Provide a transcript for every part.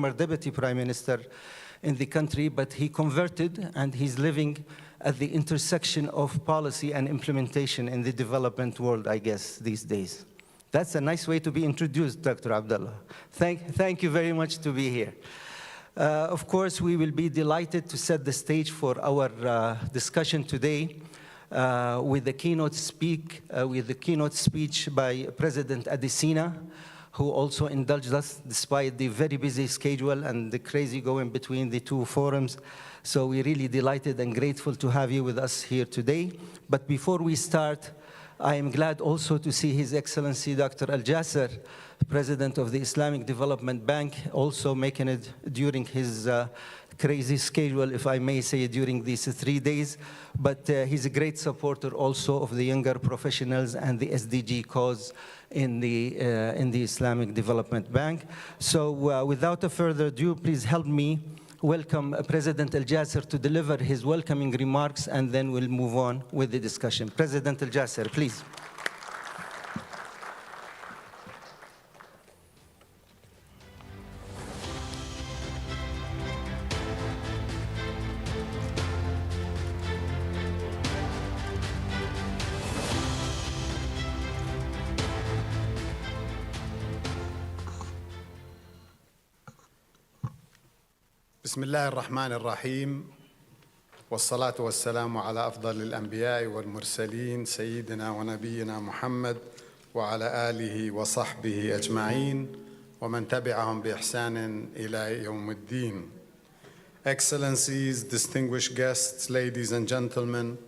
former deputy prime minister in the country, but he converted and he's living at the intersection of policy and implementation in the development world, I guess, these days. That's a nice way to be introduced, Dr. Abdullah. Thank you very much to be here. Of course, we will be delighted to set the stage for our discussion today with the keynote speech by President Adesina, who also indulged us despite the very busy schedule and the crazy going between the two forums. So we're really delighted and grateful to have you with us here today. But before we start, I am glad also to see His Excellency Dr. Al-Jasser, President of the Islamic Development Bank, also making it during his crazy schedule, if I may say, during these 3 days. But he's a great supporter also of the younger professionals and the SDG cause in the Islamic Development Bank. So without a further ado, please help me welcome President Al-Jasser to deliver his welcoming remarks, and then we'll move on with the discussion. President Al-Jasser, please. بسم الله الرحمن الرحيم والصلاة والسلام على أفضل الأنبياء والمرسلين سيدنا ونبينا محمد وعلى آله وصحبه أجمعين ومن تبعهم بإحسان إلى يوم الدين. Excellencies, distinguished guests, ladies and gentlemen,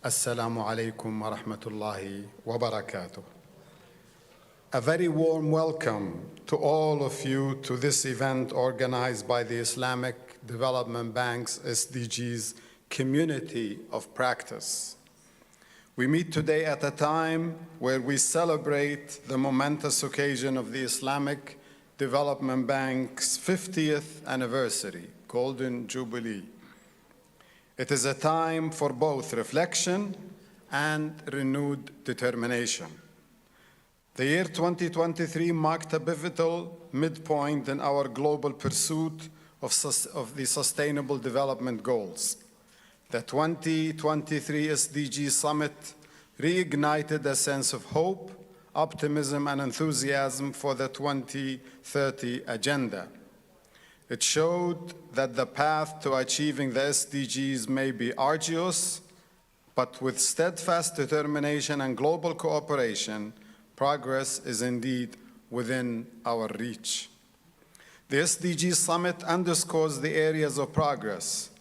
Assalamu alaikum wa rahmatullahi wa barakatuh. A very warm welcome to all of you to this event organized by the Islamic Development Bank's SDGs Community of Practice. We meet today at a time where we celebrate the momentous occasion of the Islamic Development Bank's 50th anniversary, Golden Jubilee. It is a time for both reflection and renewed determination. The year 2023 marked a pivotal midpoint in our global pursuit of the Sustainable Development Goals. The 2023 SDG Summit reignited a sense of hope, optimism, and enthusiasm for the 2030 Agenda. It showed that the path to achieving the SDGs may be arduous, but with steadfast determination and global cooperation, progress is indeed within our reach. The SDG Summit underscores the areas of progress,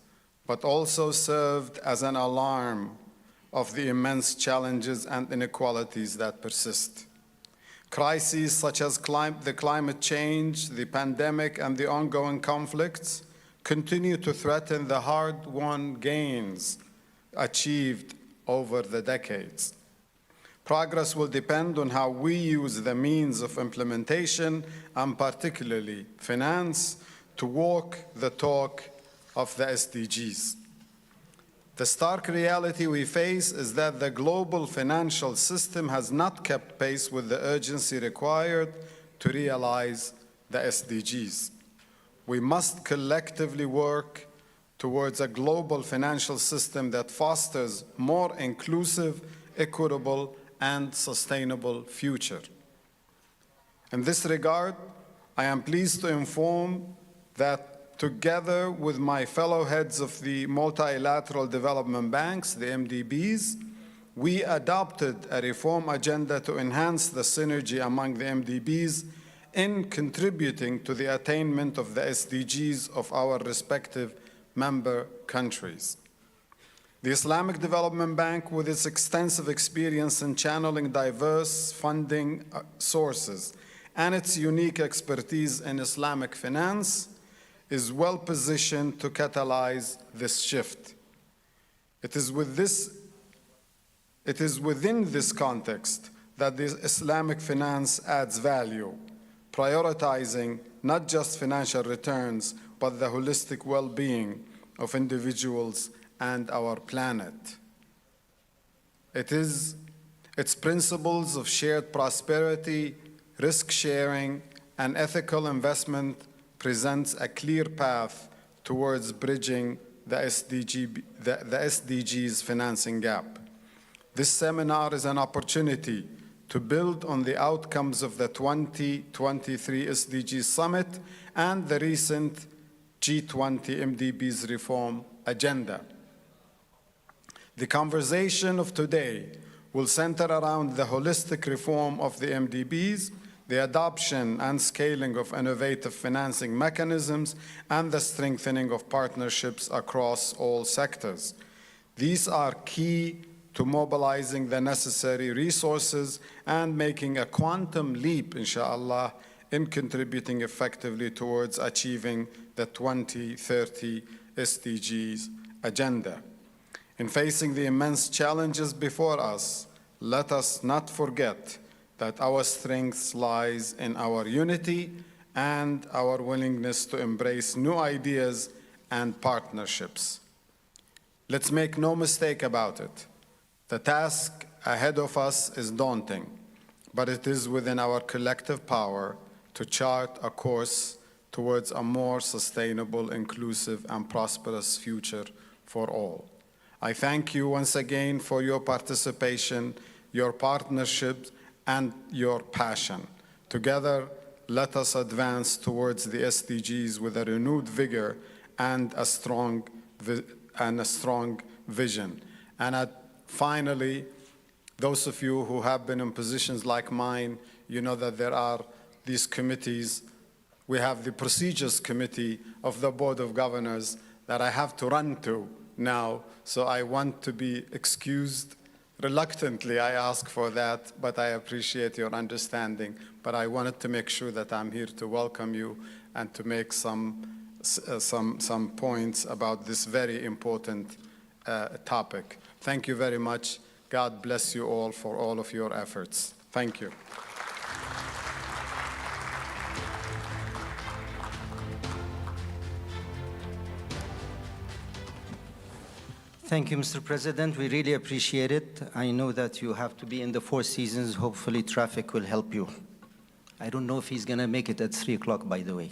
but also served as an alarm of the immense challenges and inequalities that persist. Crises such as the climate change, the pandemic, and the ongoing conflicts continue to threaten the hard-won gains achieved over the decades. Progress will depend on how we use the means of implementation, and particularly finance, to walk the talk of the SDGs. The stark reality we face is that the global financial system has not kept pace with the urgency required to realize the SDGs. We must collectively work towards a global financial system that fosters more inclusive, equitable, and sustainable future. In this regard, I am pleased to inform that together with my fellow heads of the multilateral development banks, the MDBs, we adopted a reform agenda to enhance the synergy among the MDBs in contributing to the attainment of the SDGs of our respective member countries. The Islamic Development Bank, with its extensive experience in channeling diverse funding sources and its unique expertise in Islamic finance, is well positioned to catalyze this shift. It is within this context that the Islamic finance adds value, prioritizing not just financial returns, but the holistic well-being of individuals and our planet. Its principles of shared prosperity, risk sharing, and ethical investment presents a clear path towards bridging the SDGs financing gap. This seminar is an opportunity to build on the outcomes of the 2023 SDGs Summit and the recent G20 MDB's reform agenda. The conversation of today will center around the holistic reform of the MDBs, the adoption and scaling of innovative financing mechanisms, and the strengthening of partnerships across all sectors. These are key to mobilizing the necessary resources and making a quantum leap, inshallah, in contributing effectively towards achieving the 2030 SDGs agenda. In facing the immense challenges before us, let us not forget that our strength lies in our unity and our willingness to embrace new ideas and partnerships. Let's make no mistake about it. The task ahead of us is daunting, but it is within our collective power to chart a course towards a more sustainable, inclusive, and prosperous future for all. I thank you once again for your participation, your partnership, and your passion. Together, let us advance towards the SDGs with a renewed vigor and a strong vision. And finally, those of you who have been in positions like mine, you know that there are these committees. We have the Procedures Committee of the Board of Governors that I have to run to now, so I want to be excused. Reluctantly, I ask for that, but I appreciate your understanding. But I wanted to make sure that I'm here to welcome you and to make some points about this very important topic. Thank you very much. God bless you all for all of your efforts. Thank you. Thank you, Mr. President. We really appreciate it. I know that you have to be in the Four Seasons. Hopefully, traffic will help you. I don't know if he's going to make it at 3 o'clock, by the way.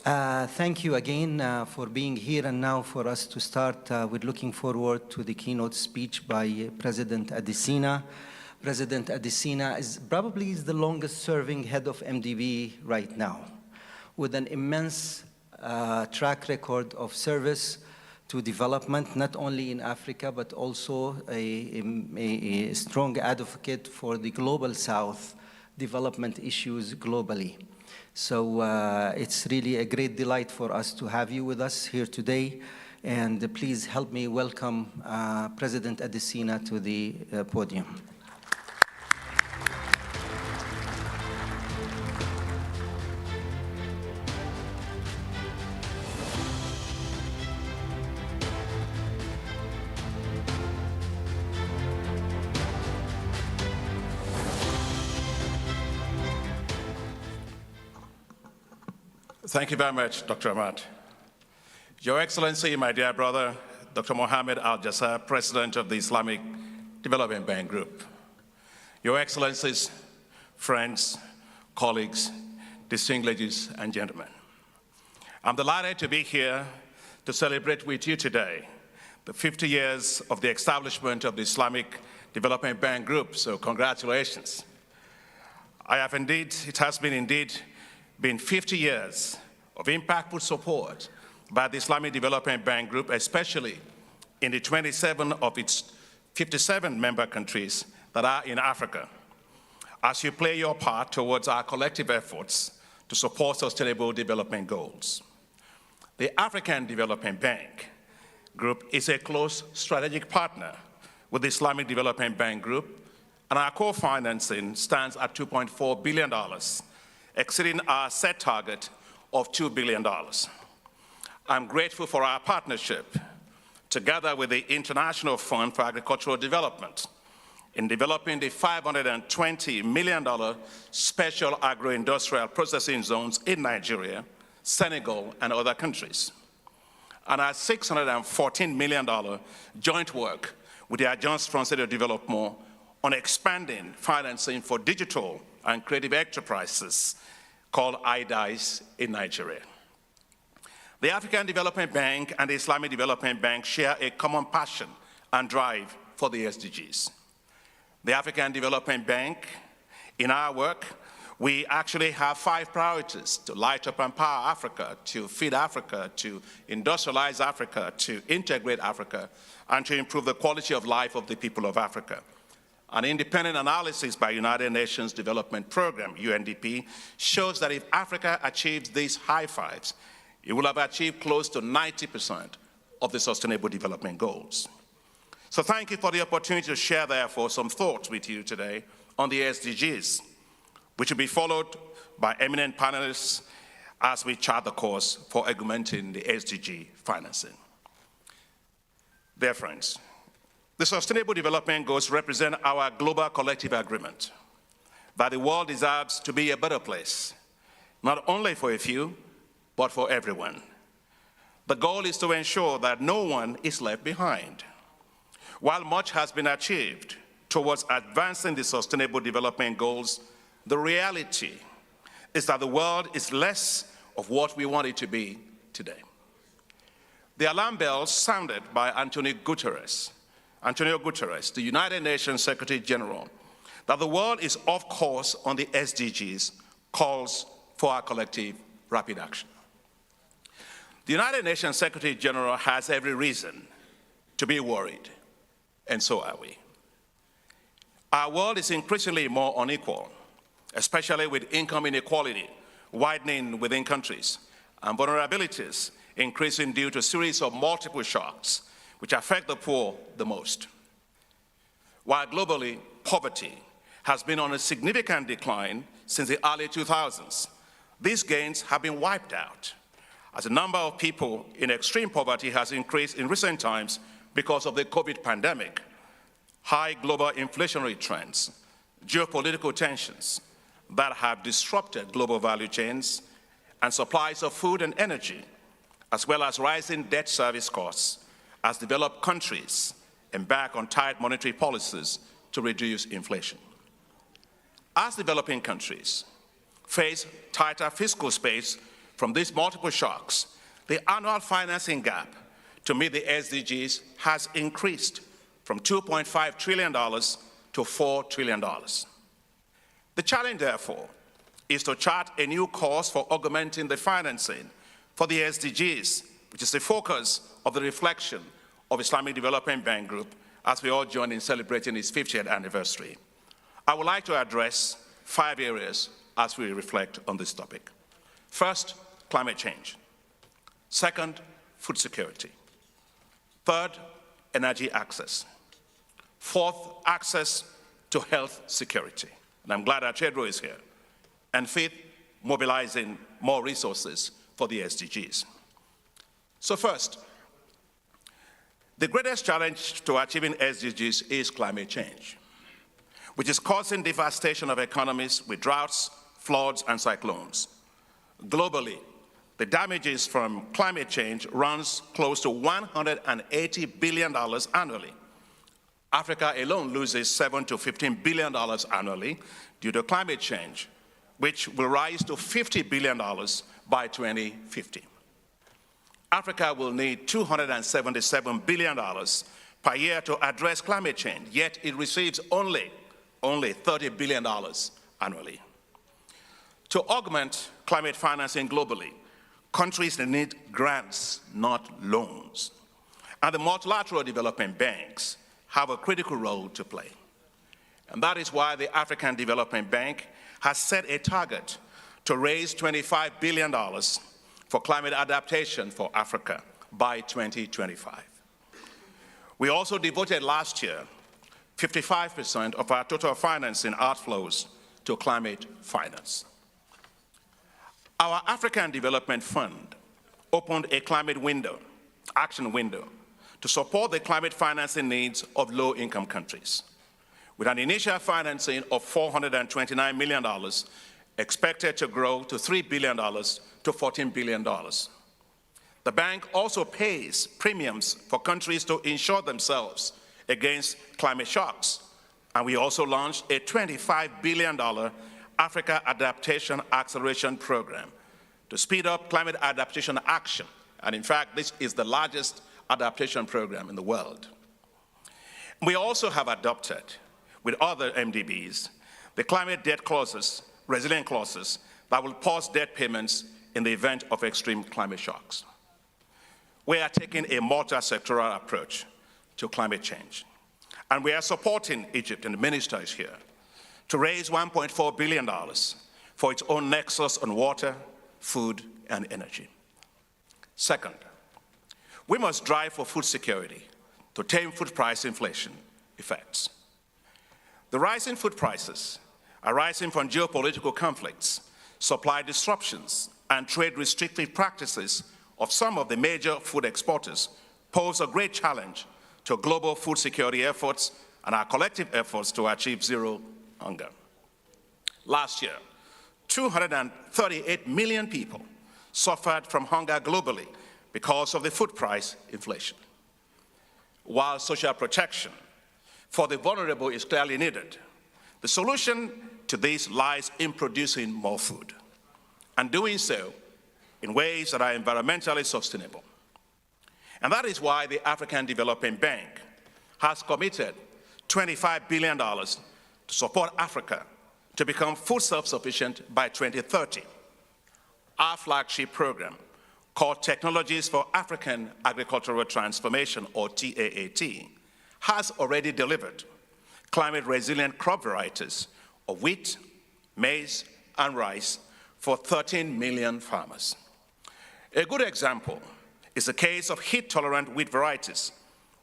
Thank you again for being here. And now for us to start, we're looking forward to the keynote speech by President Adesina. President Adesina is probably the longest-serving head of MDB right now, with an immense track record of service to development, not only in Africa, but also a strong advocate for the global South development issues globally. So it's really a great delight for us to have you with us here today. And please help me welcome President Adesina to the podium. Thank you very much, Dr. Ahmad. Your Excellency, my dear brother, Dr. Mohammed Al-Jassar, President of the Islamic Development Bank Group. Your Excellencies, friends, colleagues, distinguished ladies and gentlemen. I'm delighted to be here to celebrate with you today the 50 years of the establishment of the Islamic Development Bank Group, so congratulations. It has been 50 years of impactful support by the Islamic Development Bank Group, especially in the 27 of its 57 member countries that are in Africa, as you play your part towards our collective efforts to support sustainable development goals. The African Development Bank Group is a close strategic partner with the Islamic Development Bank Group, and our co-financing stands at $2.4 billion, exceeding our set target of $2 billion. I'm grateful for our partnership, together with the International Fund for Agricultural Development, in developing the $520 million special agro-industrial processing zones in Nigeria, Senegal, and other countries, and our $614 million joint work with the Agence Française de Développement on expanding financing for digital and creative enterprises called IDICE in Nigeria. The African Development Bank and the Islamic Development Bank share a common passion and drive for the SDGs. The African Development Bank, in our work, we actually have 5 priorities: to light up and empower Africa, to feed Africa, to industrialize Africa, to integrate Africa, and to improve the quality of life of the people of Africa. An independent analysis by United Nations Development Program, UNDP, shows that if Africa achieves these high 5s, it will have achieved close to 90% of the Sustainable Development Goals. So thank you for the opportunity to share, therefore, some thoughts with you today on the SDGs, which will be followed by eminent panelists as we chart the course for augmenting the SDG financing. Dear friends, the Sustainable Development Goals represent our global collective agreement that the world deserves to be a better place, not only for a few, but for everyone. The goal is to ensure that no one is left behind. While much has been achieved towards advancing the Sustainable Development Goals, the reality is that the world is less of what we want it to be today. The alarm bells sounded by Antonio Guterres, the United Nations Secretary General, that the world is off course on the SDGs, calls for our collective rapid action. The United Nations Secretary General has every reason to be worried, and so are we. Our world is increasingly more unequal, especially with income inequality widening within countries and vulnerabilities increasing due to a series of multiple shocks which affect the poor the most. While globally, poverty has been on a significant decline since the early 2000s, these gains have been wiped out as the number of people in extreme poverty has increased in recent times because of the COVID pandemic, high global inflationary trends, geopolitical tensions that have disrupted global value chains and supplies of food and energy, as well as rising debt service costs as developed countries embark on tight monetary policies to reduce inflation. As developing countries face tighter fiscal space from these multiple shocks, the annual financing gap to meet the SDGs has increased from $2.5 trillion to $4 trillion. The challenge, therefore, is to chart a new course for augmenting the financing for the SDGs, which is the focus of the reflection of Islamic Development Bank Group as we all join in celebrating its 50th anniversary. I would like to address 5 areas as we reflect on this topic. First, climate change. Second, food security. Third, energy access. Fourth, access to health security. And I'm glad our Pedro is here. And fifth, mobilizing more resources for the SDGs. So first, the greatest challenge to achieving SDGs is climate change, which is causing devastation of economies with droughts, floods, and cyclones. Globally, the damages from climate change runs close to $180 billion annually. Africa alone loses $7 to $15 billion annually due to climate change, which will rise to $50 billion by 2050. Africa will need $277 billion per year to address climate change, yet it receives only $30 billion annually. To augment climate financing globally, countries need grants, not loans. And the multilateral development banks have a critical role to play. And that is why the African Development Bank has set a target to raise $25 billion for climate adaptation for Africa by 2025. We also devoted last year 55% of our total financing outflows to climate finance. Our African Development Fund opened a climate action window, to support the climate financing needs of low-income countries, with an initial financing of $429 million expected to grow to $3 billion to $14 billion. The bank also pays premiums for countries to insure themselves against climate shocks, and we also launched a $25 billion Africa Adaptation Acceleration Program to speed up climate adaptation action. And in fact, this is the largest adaptation program in the world. We also have adopted, with other MDBs, the climate debt clauses, resilient clauses, that will pause debt payments in the event of extreme climate shocks. We are taking a multi-sectoral approach to climate change. And we are supporting Egypt, and the minister is here, to raise $1.4 billion for its own nexus on water, food, and energy. Second, we must drive for food security to tame food price inflation effects. The rising food prices arising from geopolitical conflicts, supply disruptions, and trade restrictive practices of some of the major food exporters pose a great challenge to global food security efforts and our collective efforts to achieve zero hunger. Last year, 238 million people suffered from hunger globally because of the food price inflation. While social protection for the vulnerable is clearly needed, the solution to this lies in producing more food and doing so in ways that are environmentally sustainable. And that is why the African Development Bank has committed $25 billion to support Africa to become food self-sufficient by 2030. Our flagship program, called Technologies for African Agricultural Transformation, or TAAT, has already delivered climate-resilient crop varieties of wheat, maize, and rice for 13 million farmers. A good example is the case of heat-tolerant wheat varieties,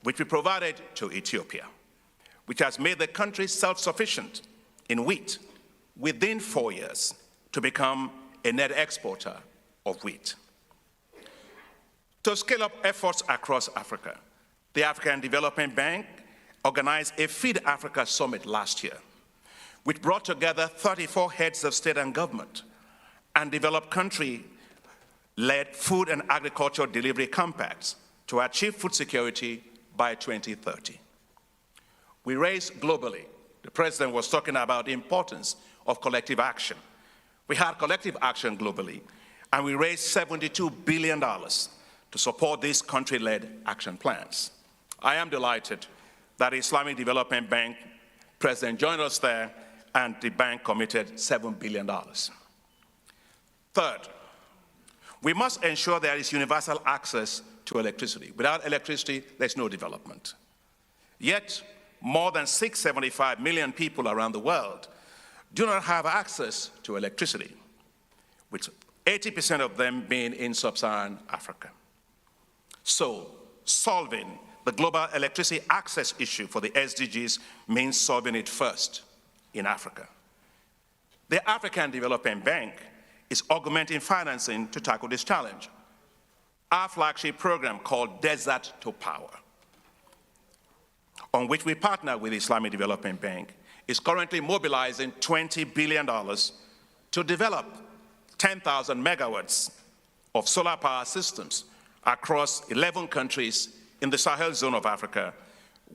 which we provided to Ethiopia, which has made the country self-sufficient in wheat within 4 years to become a net exporter of wheat. To scale up efforts across Africa, the African Development Bank organized a Feed Africa Summit last year, which brought together 34 heads of state and government and developed country-led food and agriculture delivery compacts to achieve food security by 2030. We raised globally. The president was talking about the importance of collective action. We had collective action globally, and we raised $72 billion to support these country-led action plans. I am delighted that the Islamic Development Bank president joined us there, and the bank committed $7 billion. Third, we must ensure there is universal access to electricity. Without electricity, there's no development. Yet, more than 675 million people around the world do not have access to electricity, with 80% of them being in sub-Saharan Africa. So, solving the global electricity access issue for the SDGs means solving it first in Africa. The African Development Bank is augmenting financing to tackle this challenge. Our flagship program, called Desert to Power, on which we partner with the Islamic Development Bank, is currently mobilizing $20 billion to develop 10,000 megawatts of solar power systems across 11 countries in the Sahel zone of Africa,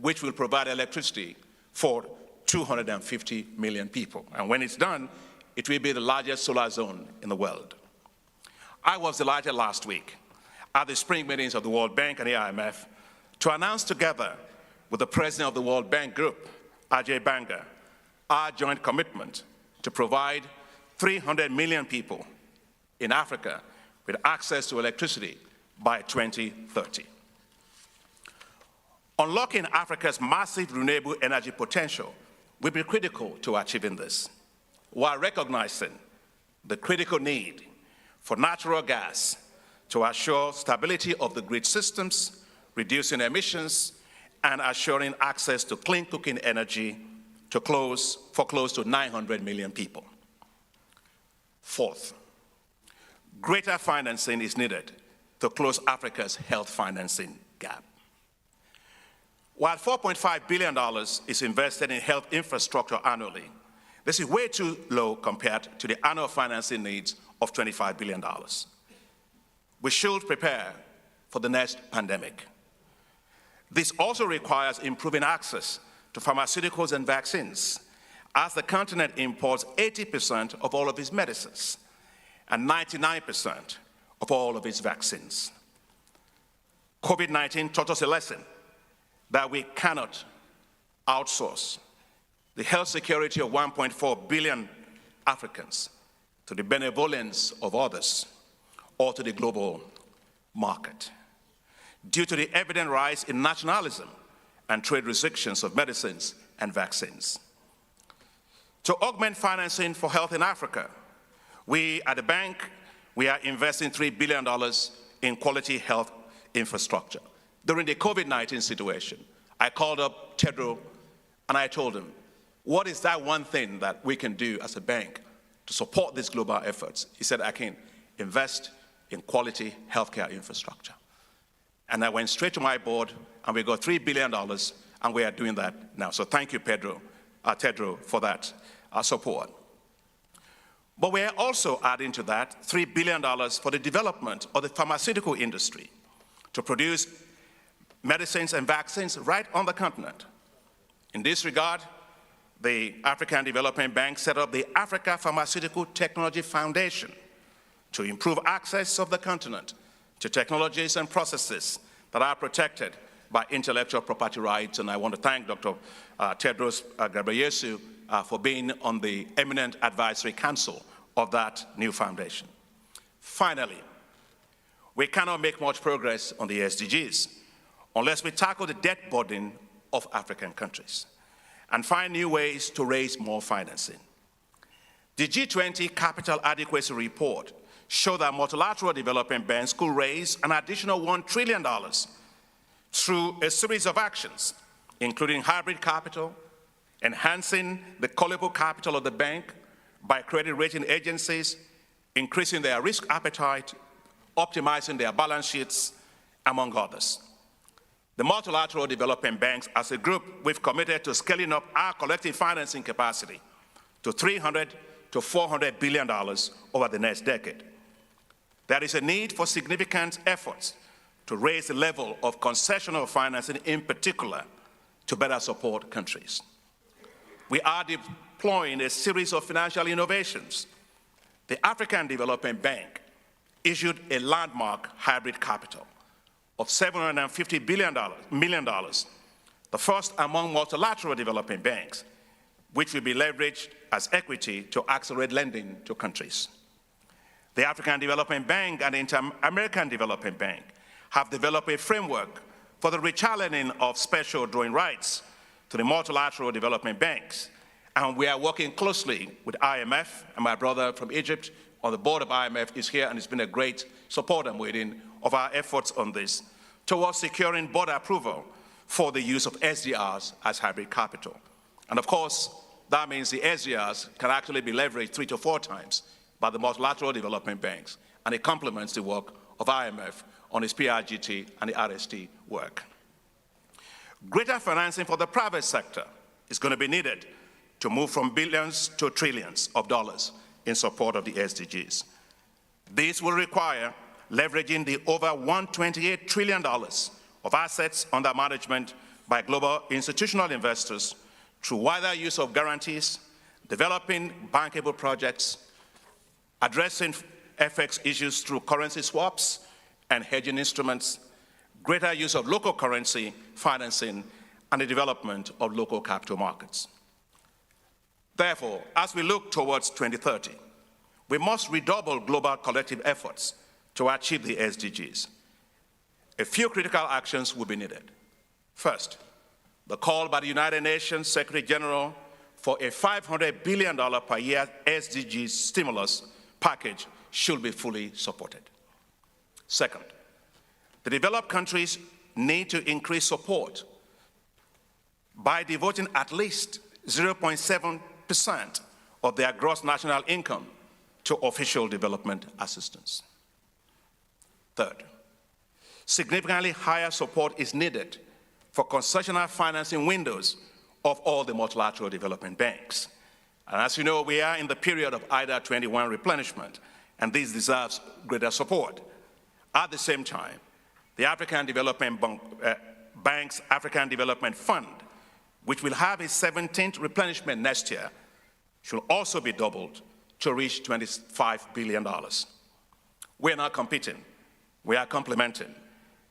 which will provide electricity for 250 million people. And when it's done, it will be the largest solar zone in the world. I was delighted last week at the spring meetings of the World Bank and the IMF to announce together with the president of the World Bank Group, Ajay Banga, our joint commitment to provide 300 million people in Africa with access to electricity by 2030. Unlocking Africa's massive renewable energy potential will be critical to achieving this, while recognizing the critical need for natural gas to assure stability of the grid systems, reducing emissions, and assuring access to clean cooking energy for close to 900 million people. Fourth, greater financing is needed to close Africa's health financing gap. While $4.5 billion is invested in health infrastructure annually, this is way too low compared to the annual financing needs of $25 billion. We should prepare for the next pandemic. This also requires improving access to pharmaceuticals and vaccines, as the continent imports 80% of all of its medicines and 99% of all of its vaccines. COVID-19 taught us a lesson that we cannot outsource the health security of 1.4 billion Africans to the benevolence of others or to the global market. Due to the evident rise in nationalism and trade restrictions of medicines and vaccines. To augment financing for health in Africa, we at the bank, we are investing $3 billion in quality health infrastructure. During the COVID-19 situation, I called up Tedros and I told him, what is that one thing that we can do as a bank to support these global efforts? He said, I can invest in quality healthcare infrastructure. And I went straight to my board and we got $3 billion and we are doing that now. So thank you, Tedros, for that support. But we are also adding to that $3 billion for the development of the pharmaceutical industry to produce medicines and vaccines right on the continent. In this regard, the African Development Bank set up the Africa Pharmaceutical Technology Foundation to improve access of the continent to technologies and processes that are protected by intellectual property rights. And I want to thank Dr. Tedros Ghebreyesus for being on the eminent advisory council of that new foundation. Finally, we cannot make much progress on the SDGs unless we tackle the debt burden of African countries and find new ways to raise more financing. The G20 Capital Adequacy Report showed that multilateral development banks could raise an additional $1 trillion through a series of actions, including hybrid capital, enhancing the callable capital of the bank by credit rating agencies, increasing their risk appetite, optimizing their balance sheets, among others. The multilateral development banks, as a group, we've committed to scaling up our collective financing capacity to $300 to $400 billion over the next decade. There is a need for significant efforts to raise the level of concessional financing, in particular, to better support countries. We are deploying a series of financial innovations. The African Development Bank issued a landmark hybrid capital of $750 million, the first among multilateral development banks, which will be leveraged as equity to accelerate lending to countries. The African Development Bank and the Inter-American Development Bank have developed a framework for the rechallening of special drawing rights to the multilateral development banks. And we are working closely with IMF, and my brother from Egypt on the board of IMF is here and has been a great supporter and waiting of our efforts on this, towards securing board approval for the use of SDRs as hybrid capital. And of course, that means the SDRs can actually be leveraged 3 to 4 times by the multilateral development banks, and it complements the work of IMF on its PRGT and the RST work. Greater financing for the private sector is going to be needed to move from billions to trillions of dollars in support of the SDGs. This will require leveraging the over $128 trillion of assets under management by global institutional investors through wider use of guarantees, developing bankable projects, addressing FX issues through currency swaps and hedging instruments, greater use of local currency financing, and the development of local capital markets. Therefore, as we look towards 2030, we must redouble global collective efforts to achieve the SDGs. A few critical actions will be needed. First, the call by the United Nations Secretary General for a $500 billion per year SDGs stimulus package should be fully supported. Second, the developed countries need to increase support by devoting at least 0.7% of their gross national income to official development assistance. Third, significantly higher support is needed for concessional financing windows of all the multilateral development banks. And as you know, we are in the period of IDA 21 replenishment, and this deserves greater support. At the same time, the African Development Bank's African Development Fund, which will have its 17th replenishment next year, should also be doubled to reach $25 billion. We're not competing, we are complementing.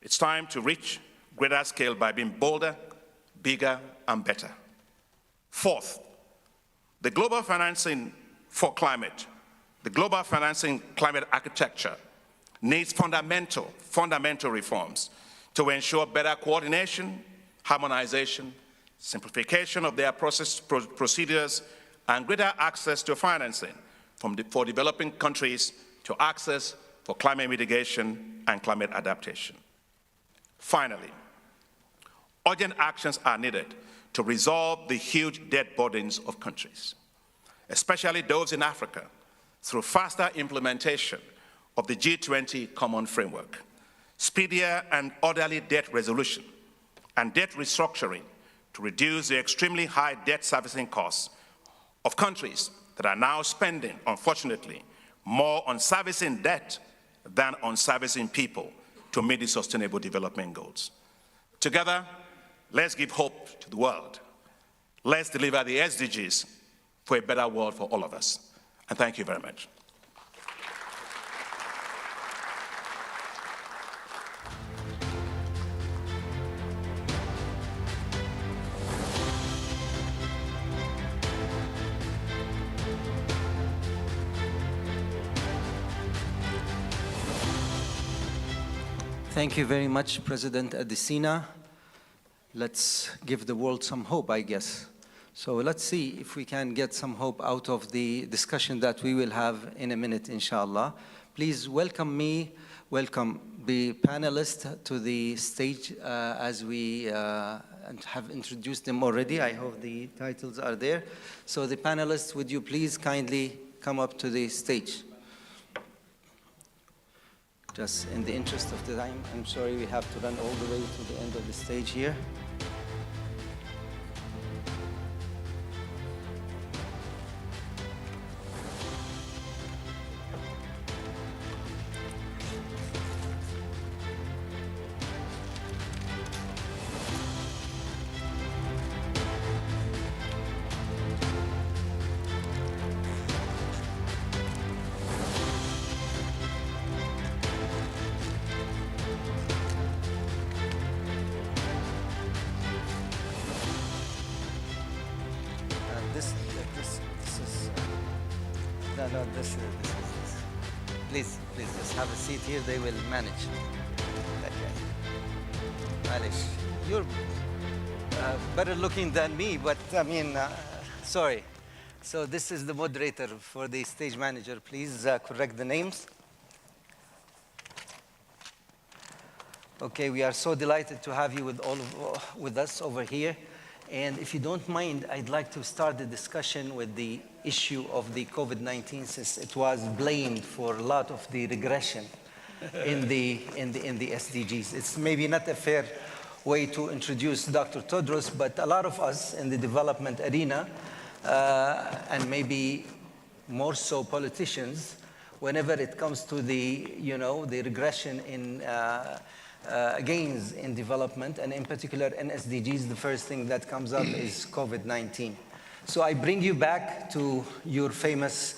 It's time to reach greater scale by being bolder, bigger, and better. Fourth, the global financing for climate, the global financing climate architecture needs fundamental reforms to ensure better coordination, harmonization, simplification of their procedures, and greater access to financing for developing countries to access for climate mitigation and climate adaptation. Finally, urgent actions are needed to resolve the huge debt burdens of countries, especially those in Africa, through faster implementation of the G20 Common Framework, speedier and orderly debt resolution, and debt restructuring to reduce the extremely high debt servicing costs of countries that are now spending, unfortunately, more on servicing debt than on servicing people to meet the Sustainable Development Goals. Together, let's give hope to the world. Let's deliver the SDGs for a better world for all of us. And thank you very much. Thank you very much, President Adesina. Let's give the world some hope, I guess. So let's see if we can get some hope out of the discussion that we will have in a minute, inshallah. Please welcome the panelists to the stage as we have introduced them already. I hope the titles are there. So the panelists, would you please kindly come up to the stage? Just in the interest of the time, I'm sorry we have to run all the way to the end of the stage here. Please just have a seat here. They will manage. Okay. Malish, you're better looking than me, but I mean, sorry. So this is the moderator for the stage manager. Please correct the names. Okay, we are so delighted to have you with us over here. And if you don't mind, I'd like to start the discussion with the issue of the COVID-19, since it was blamed for a lot of the regression in the SDGs. It's maybe not a fair way to introduce Dr. Tedros, but a lot of us in the development arena, and maybe more so politicians, whenever it comes to the regression in gains in development, and in particular in SDGs, the first thing that comes up is COVID-19. So I bring you back to your famous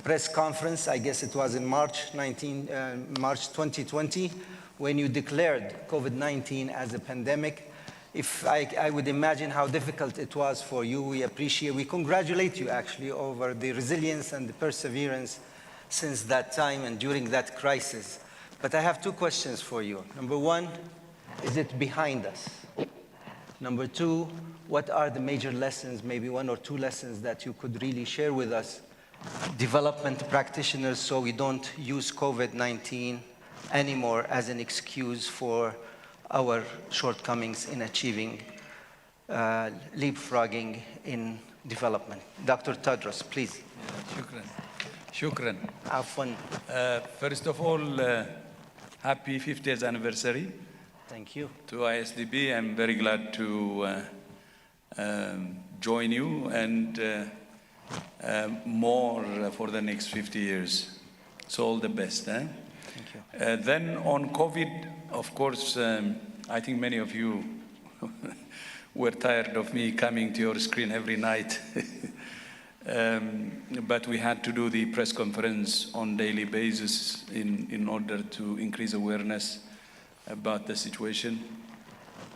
press conference, I guess it was in March 2020, when you declared COVID-19 as a pandemic. If I would imagine how difficult it was for you, we congratulate you actually over the resilience and the perseverance since that time and during that crisis. But I have two questions for you. Number one, is it behind us? Number two, what are the major lessons, maybe one or two lessons that you could really share with us, development practitioners, so we don't use COVID-19 anymore as an excuse for our shortcomings in achieving leapfrogging in development? Dr. Tedros, please. Shukran. Afwan. First of all, happy 50th anniversary. Thank you. To ISDB, I'm very glad to join you and more for the next 50 years. So all the best. Thank you. Then on COVID, of course, I think many of you were tired of me coming to your screen every night But we had to do the press conference on daily basis in order to increase awareness about the situation.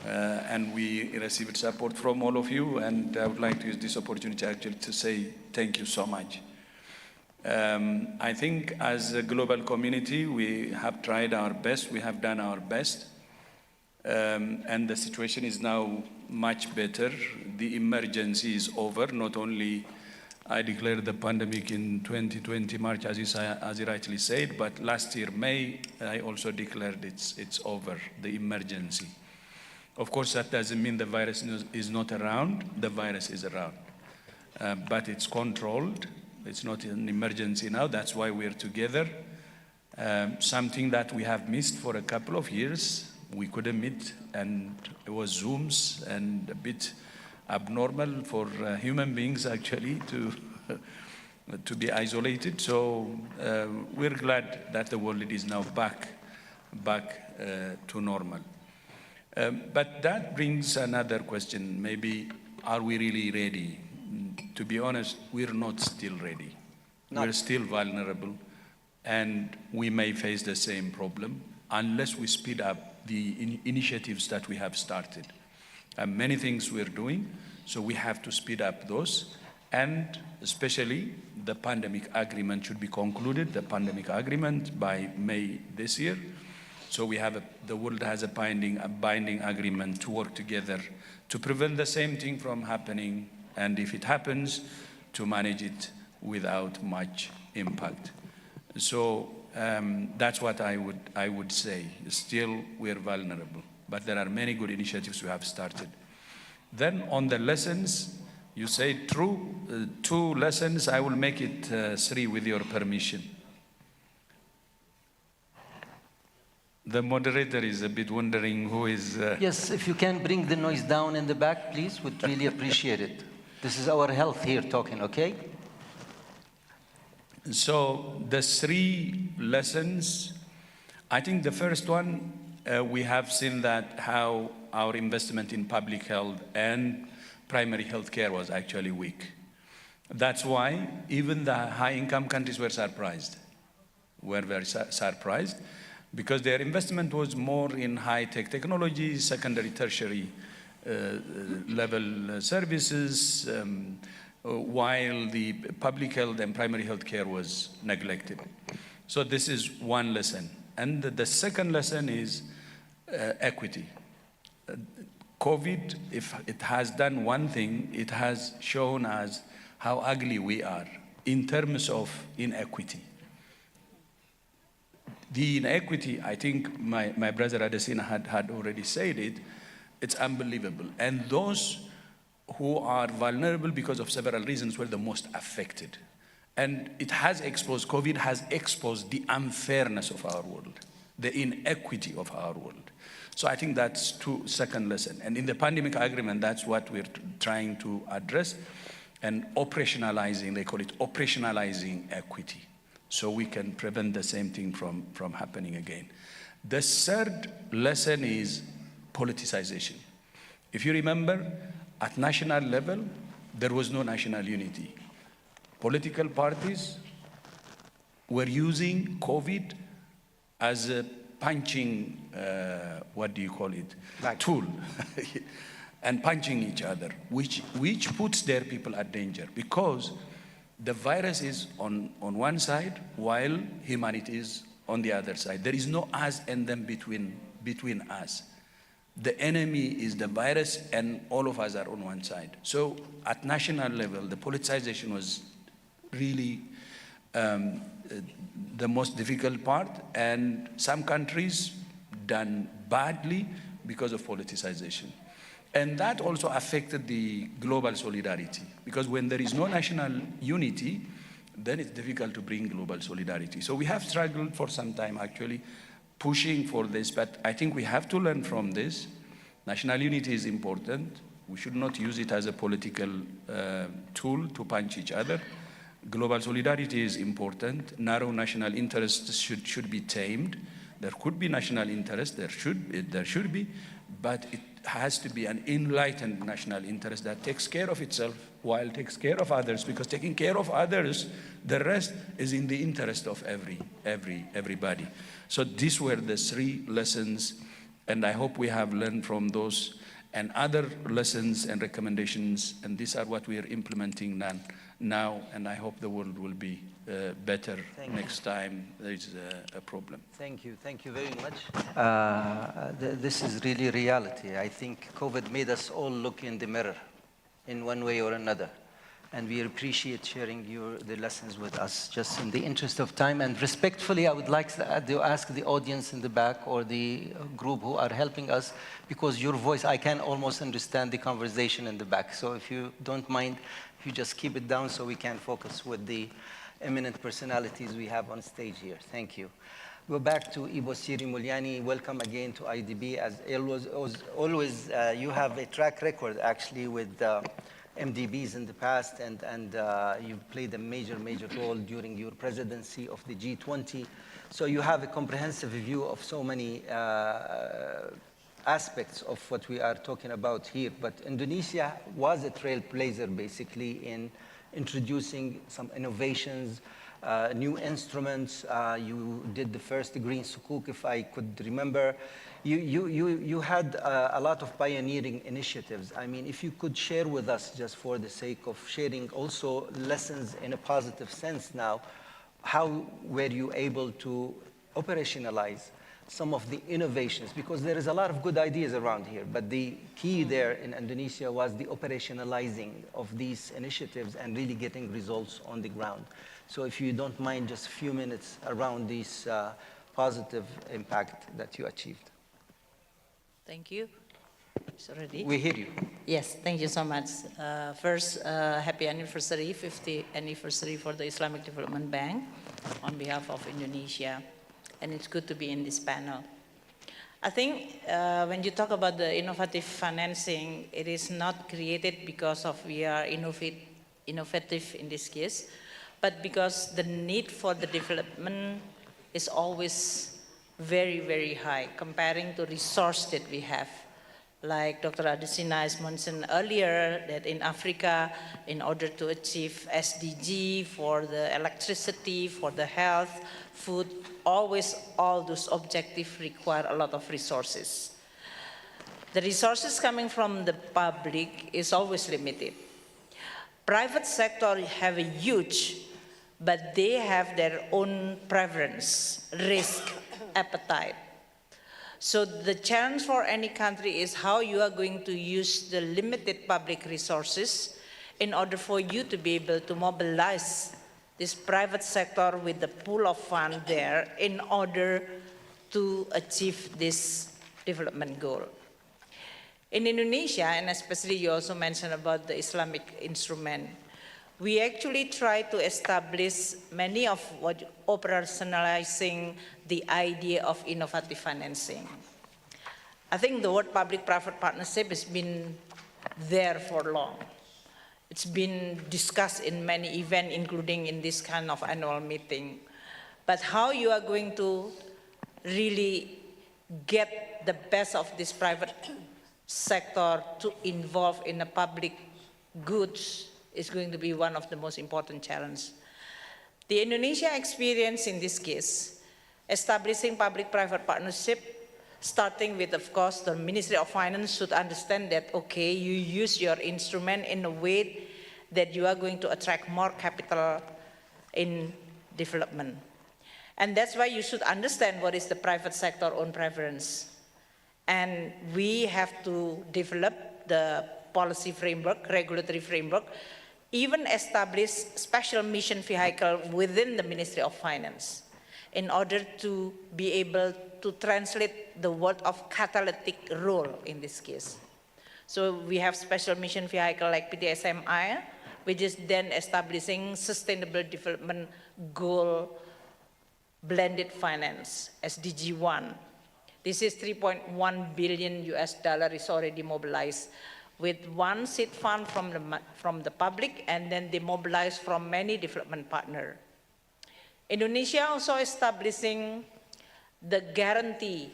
And we received support from all of you, and I would like to use this opportunity actually to say thank you so much. I think as a global community, we have tried our best, we have done our best, and the situation is now much better. The emergency is over. Not only I declared the pandemic in 2020 March, as you rightly said, but last year May, I also declared it's over, the emergency. Of course, that doesn't mean the virus is not around. The virus is around, but it's controlled. It's not an emergency now. That's why we're together. Something that we have missed for a couple of years. We couldn't meet, and it was Zooms, and a bit abnormal for human beings actually to be isolated. So we're glad that the world is now back to normal. But that brings another question. Maybe, are we really ready? To be honest, we're not still ready. We're still vulnerable, and we may face the same problem unless we speed up the initiatives that we have started. Many things we're doing, so we have to speed up those, and especially the pandemic agreement should be concluded, the pandemic agreement by May this year. So we have the world has a binding agreement to work together to prevent the same thing from happening, and if it happens, to manage it without much impact. So that's what I would say. Still, we're vulnerable, but there are many good initiatives we have started. Then on the lessons, you say true, 2 lessons. I will make it 3 with your permission. The moderator is a bit wondering who is... Yes, if you can bring the noise down in the back, please, would really appreciate it. This is our health here talking, okay? So the 3 lessons, I think the first one, we have seen that how our investment in public health and primary health care was actually weak. That's why even the high-income countries were very surprised, because their investment was more in high-tech technology, secondary, tertiary level services, while the public health and primary health care was neglected. So this is one lesson. And the second lesson is equity. COVID, if it has done one thing, it has shown us how ugly we are in terms of inequity. The inequity, I think my brother Adesina had already said it, it's unbelievable. And those who are vulnerable because of several reasons were the most affected. And it has exposed, COVID has exposed the unfairness of our world, the inequity of our world. So I think that's second lesson. And in the pandemic agreement, that's what we're trying to address, and operationalizing, they call it operationalizing equity, so we can prevent the same thing from happening again. The third lesson is politicization. If you remember, at national level, there was no national unity. Political parties were using COVID as a punching, tool, and punching each other, which puts their people at danger, because the virus is on one side while humanity is on the other side. There is no us and them between us. The enemy is the virus, and all of us are on one side. So at national level, the politicization was really the most difficult part, and some countries done badly because of politicization. And that also affected the global solidarity, because when there is no national unity, then it's difficult to bring global solidarity. So we have struggled for some time, actually, pushing for this, but I think we have to learn from this. National unity is important. We should not use it as a political tool to punch each other. Global solidarity is important. Narrow national interests should be tamed. There could be national interest, there should be, but it has to be an enlightened national interest that takes care of itself while takes care of others, because taking care of others, the rest is in the interest of everybody. So these were the 3 lessons, and I hope we have learned from those and other lessons and recommendations, and these are what we are implementing now, and I hope the world will be better next time there is a problem. Thank you very much. This is really reality. I think COVID made us all look in the mirror in one way or another. And we appreciate sharing the lessons with us. Just in the interest of time and respectfully, I would like to ask the audience in the back or the group who are helping us, because your voice, I can almost understand the conversation in the back. So if you don't mind, if you just keep it down so we can focus with the eminent personalities we have on stage here. Thank you. Go back to Ibo Siri Mulyani. Welcome again to IDB. As always, you have a track record actually with MDBs in the past, and you've played a major role during your presidency of the G20. So you have a comprehensive view of so many aspects of what we are talking about here. But Indonesia was a trailblazer basically in introducing some innovations, new instruments. You did the first green sukuk, if I could remember. You had a lot of pioneering initiatives. I mean, if you could share with us, just for the sake of sharing also lessons in a positive sense now, how were you able to operationalize some of the innovations? Because there is a lot of good ideas around here, but the key there in Indonesia was the operationalizing of these initiatives and really getting results on the ground. So if you don't mind, just a few minutes around this positive impact that you achieved. Thank you. It's already. We hear you. Yes, thank you so much. First, happy anniversary, 50th anniversary for the Islamic Development Bank on behalf of Indonesia. And it's good to be in this panel. I think when you talk about the innovative financing, it is not created because of we are innovative in this case, but because the need for the development is always very high comparing to resource that we have. Like Dr. Adesina has mentioned earlier, that in Africa, in order to achieve SDG for the electricity, for the health, food, always all those objectives require a lot of resources. The resources coming from the public is always limited. Private sector have a huge, but they have their own preference, risk, appetite. So the challenge for any country is how you are going to use the limited public resources in order for you to be able to mobilize this private sector with the pool of funds there in order to achieve this development goal. In Indonesia, and especially you also mentioned about the Islamic instrument, we actually try to establish many of what operationalizing the idea of innovative financing. I think the word public-private partnership has been there for long. It's been discussed in many events, including in this kind of annual meeting. But how you are going to really get the best of this private sector to involve in the public goods is going to be one of the most important challenges. The Indonesia experience in this case, establishing public-private partnership, starting with, of course, the Ministry of Finance should understand that, okay, you use your instrument in a way that you are going to attract more capital in development. And that's why you should understand what is the private sector own preference. And we have to develop the policy framework, regulatory framework, even establish special mission vehicle within the Ministry of Finance in order to be able to translate the word of catalytic role in this case. So we have special mission vehicle like PTSMI, which is then establishing sustainable development goal blended finance, SDG 1. This is $3.1 billion is already mobilized with one seed fund from the public, and then they mobilize from many development partners. Indonesia also establishing the guarantee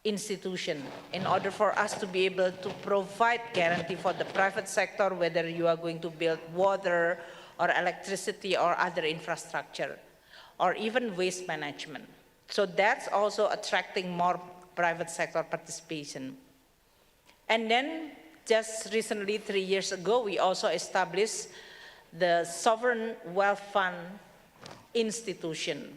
institution in order for us to be able to provide guarantee for the private sector, whether you are going to build water or electricity or other infrastructure, or even waste management. So that's also attracting more private sector participation. And then just recently, 3 years ago, we also established the Sovereign Wealth Fund institution.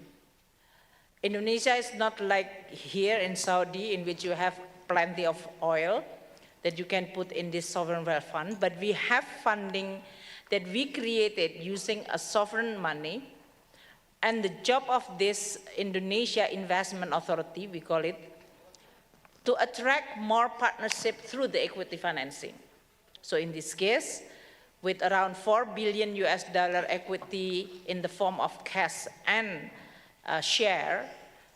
Indonesia is not like here in Saudi, in which you have plenty of oil that you can put in this sovereign wealth fund, but we have funding that we created using a sovereign money. And the job of this Indonesia Investment Authority, we call it, to attract more partnership through the equity financing. So in this case, with around $4 billion equity in the form of cash and share,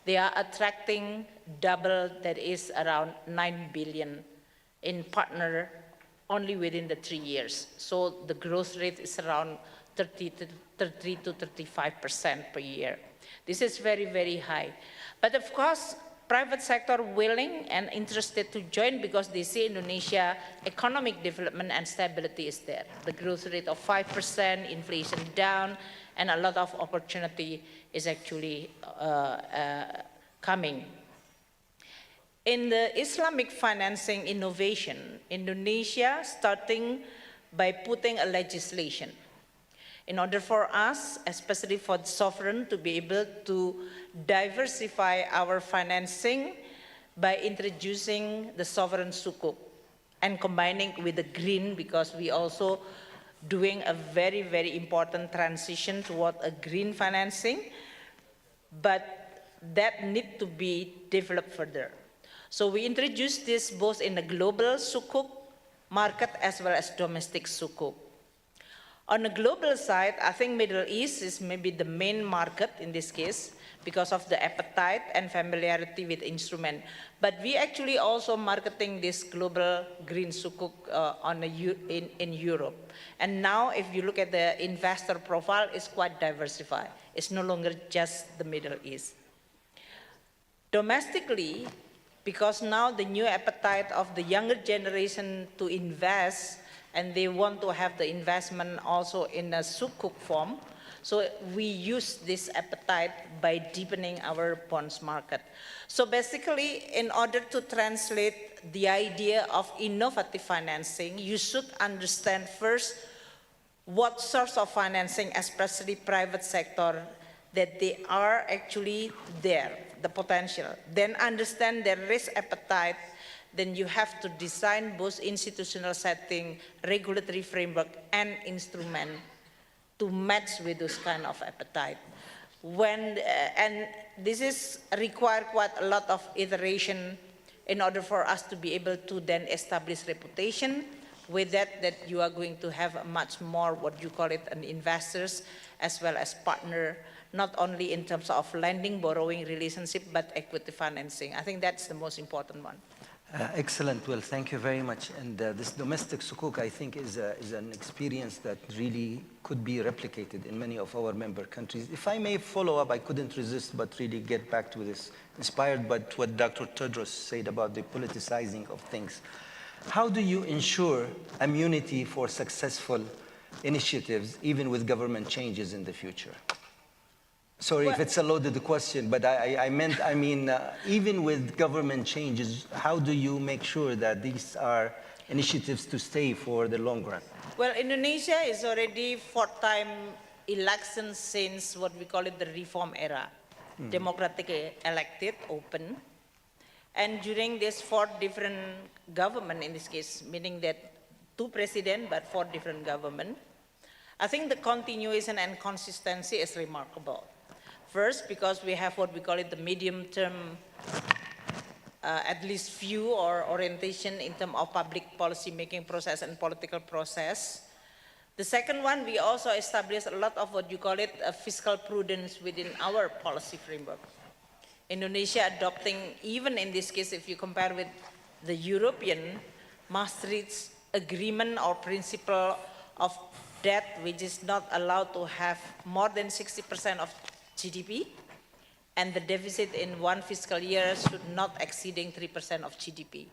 they are attracting double, that is around 9 billion in partner only within the 3 years. So the growth rate is around 30 to 35% per year. This is very, very high. But of course, private sector willing and interested to join because they see Indonesia economic development and stability is there. The growth rate of 5%, inflation down, and a lot of opportunity is actually coming. In the Islamic financing innovation, Indonesia starting by putting a legislation in order for us, especially for the sovereign, to be able to diversify our financing by introducing the sovereign sukuk and combining with the green, because we also doing a very, very important transition toward a green financing, but that need to be developed further. So we introduced this both in the global sukuk market as well as domestic sukuk. On the global side, I think Middle East is maybe the main market in this case because of the appetite and familiarity with instrument. But we actually also marketing this global green sukuk in Europe. And now if you look at the investor profile, it's quite diversified. It's no longer just the Middle East. Domestically, because now the new appetite of the younger generation to invest, and they want to have the investment also in a sukuk form. So we use this appetite by deepening our bonds market. So basically, in order to translate the idea of innovative financing, you should understand first what source of financing, especially private sector, that they are actually there, the potential. Then understand their risk appetite. Then you have to design both institutional setting, regulatory framework, and instrument to match with those kind of appetite. And this is require quite a lot of iteration in order for us to be able to then establish reputation. With that you are going to have much more, what you call it, an investors as well as partner, not only in terms of lending, borrowing relationship, but equity financing. I think that's the most important one. Excellent. Well, thank you very much. And this domestic sukuk, I think, is an experience that really could be replicated in many of our member countries. If I may follow up, I couldn't resist but really get back to this, inspired by what Dr. Tedros said about the politicizing of things. How do you ensure immunity for successful initiatives, even with government changes in the future? Sorry if it's a loaded question, but I mean, even with government changes, how do you make sure that these are initiatives to stay for the long run? Well, Indonesia is already fourth-time election since what we call it the reform era, democratically elected, open. And during this 4 different government, in this case, meaning that 2 presidents, but 4 different government, I think the continuation and consistency is remarkable. First, because we have what we call it the medium-term, at least view or orientation in terms of public policy making process and political process. The second one, we also established a lot of what you call it a fiscal prudence within our policy framework. Indonesia adopting, even in this case, if you compare with the European, Maastricht agreement or principle of debt, which is not allowed to have more than 60% of GDP, and the deficit in one fiscal year should not exceeding 3% of GDP.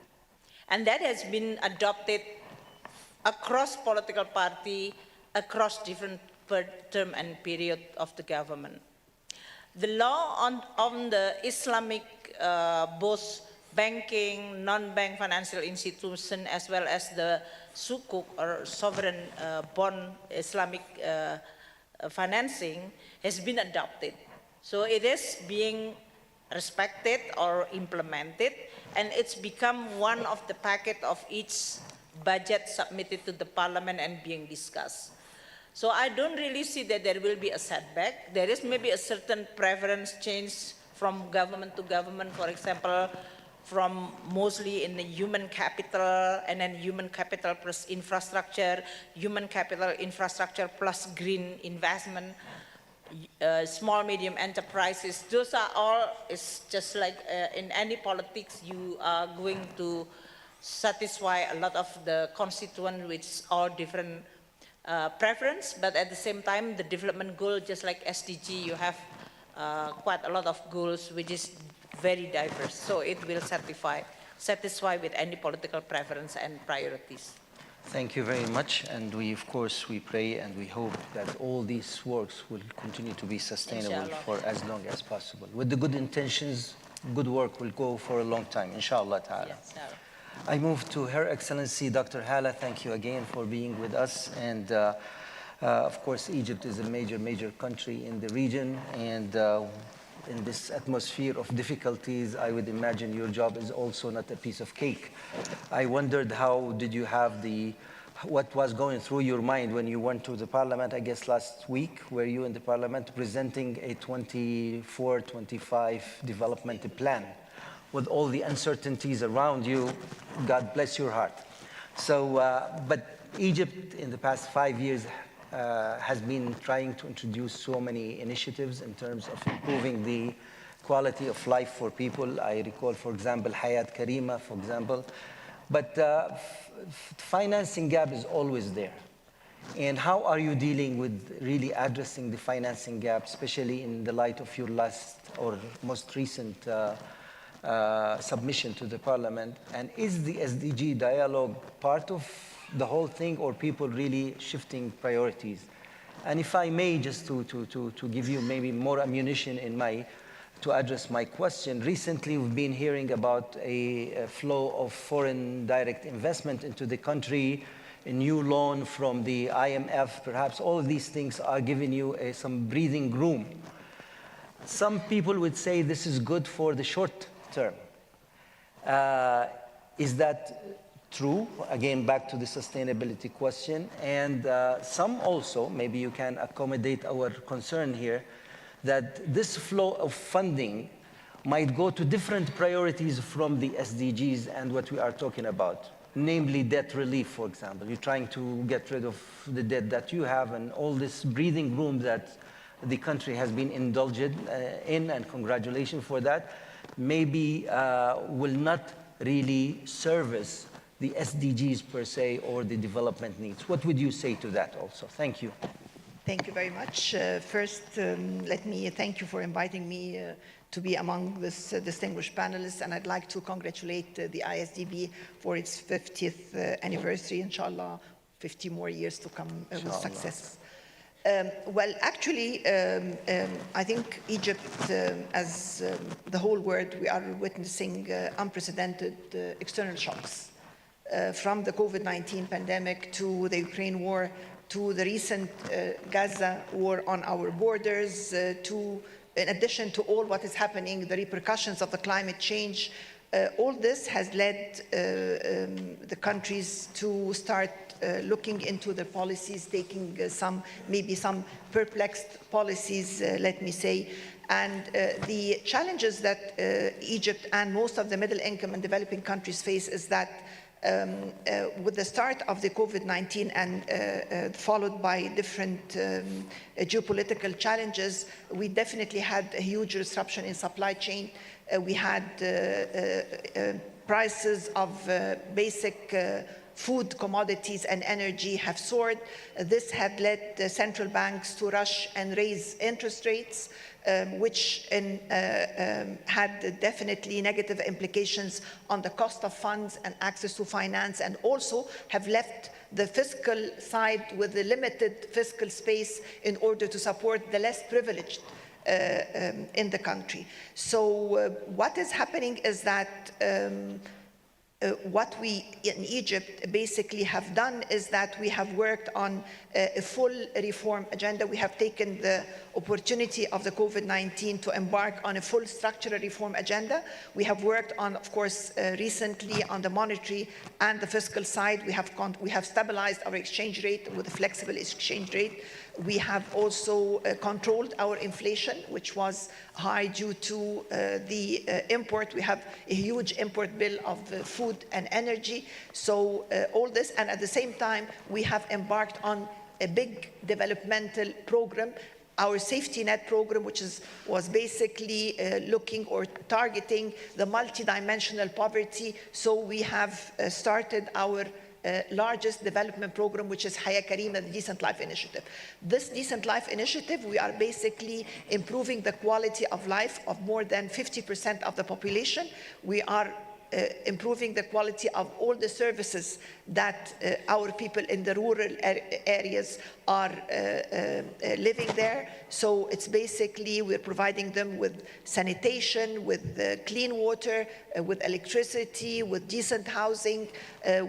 And that has been adopted across political party, across different term and period of the government. The law on the Islamic, both banking, non-bank financial institution, as well as the sukuk or sovereign bond Islamic financing has been adopted. So it is being respected or implemented, and it's become one of the packet of each budget submitted to the parliament and being discussed. So I don't really see that there will be a setback. There is maybe a certain preference change from government to government, for example, from mostly in the human capital, and then human capital plus infrastructure, human capital infrastructure plus green investment, small, medium enterprises. Those are all, it's just like in any politics, you are going to satisfy a lot of the constituents with all different preference, but at the same time, the development goal, just like SDG, you have quite a lot of goals, which is very diverse. So it will satisfy with any political preference and priorities. Thank you very much. And we, of course, we pray and we hope that all these works will continue to be sustainable Inshallah. for as long as possible. With the good intentions, good work will go for a long time, inshallah ta'ala. Yes, sir. I move to Her Excellency Dr. Hala. Thank you again for being with us. And of course, Egypt is a major country in the region. And in this atmosphere of difficulties, I would imagine your job is also not a piece of cake. I wondered how did you have what was going through your mind when you went to the parliament, I guess last week, were you in the parliament presenting a 24-25 development plan? With all the uncertainties around you, God bless your heart. So, but Egypt in the past 5 years has been trying to introduce so many initiatives in terms of improving the quality of life for people. I recall, for example, Hayat Karima, for example. But financing gap is always there. And how are you dealing with really addressing the financing gap, especially in the light of your last or most recent submission to the parliament? And is the SDG dialogue part of the whole thing, or people really shifting priorities? And if I may, just to give you maybe more ammunition to address my question, recently we've been hearing about a flow of foreign direct investment into the country, a new loan from the IMF. Perhaps all of these things are giving you some breathing room. Some people would say this is good for the short term. Is that true? Again, back to the sustainability question. And some also, maybe you can accommodate our concern here, that this flow of funding might go to different priorities from the SDGs and what we are talking about, namely debt relief, for example. You're trying to get rid of the debt that you have and all this breathing room that the country has been indulged in, and congratulations for that, maybe will not really service the SDGs per se or the development needs. What would you say to that also? Thank you. Thank you very much. First, let me thank you for inviting me to be among this distinguished panelists, and I'd like to congratulate the ISDB for its 50th anniversary, inshallah, 50 more years to come with success. Well, actually, I think Egypt, as the whole world, we are witnessing unprecedented external shocks. From the COVID-19 pandemic to the Ukraine war, to the recent Gaza war on our borders, in addition to all what is happening, the repercussions of the climate change, all this has led the countries to start looking into their policies, taking maybe some perplexed policies, let me say. And the challenges that Egypt and most of the middle income and developing countries face is that with the start of the COVID-19 and followed by different geopolitical challenges, we definitely had a huge disruption in supply chain. We had prices of basic food commodities and energy have soared. This had led the central banks to rush and raise interest rates. which had definitely negative implications on the cost of funds and access to finance, and also have left the fiscal side with a limited fiscal space in order to support the less privileged in the country. So what is happening is that what we in Egypt basically have done is that we have worked on a full reform agenda. We have taken the opportunity of the COVID-19 to embark on a full structural reform agenda. We have worked on, of course, recently on the monetary and the fiscal side. We have stabilized our exchange rate with a flexible exchange rate. We have also controlled our inflation, which was high due to the import. We have a huge import bill of food and energy. So all this, and at the same time, we have embarked on a big developmental program, our safety net program, which was basically looking or targeting the multidimensional poverty. So we have started our largest development program, which is Haya Karima, the Decent Life Initiative. This Decent Life Initiative, we are basically improving the quality of life of more than 50% of the population. We are improving the quality of all the services that our people in the rural areas are living there. So it's basically we're providing them with sanitation, with clean water, with electricity, with decent housing,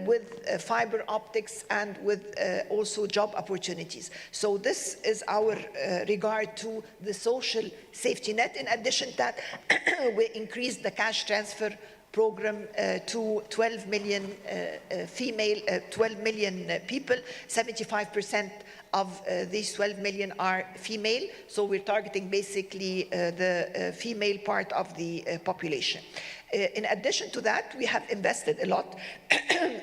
with fiber optics, and with also job opportunities. So this is our regard to the social safety net. In addition to that, we increased the cash transfer program to 12 million 12 million people. 75% of these 12 million are female. So we're targeting basically the female part of the population. In addition to that, we have invested a lot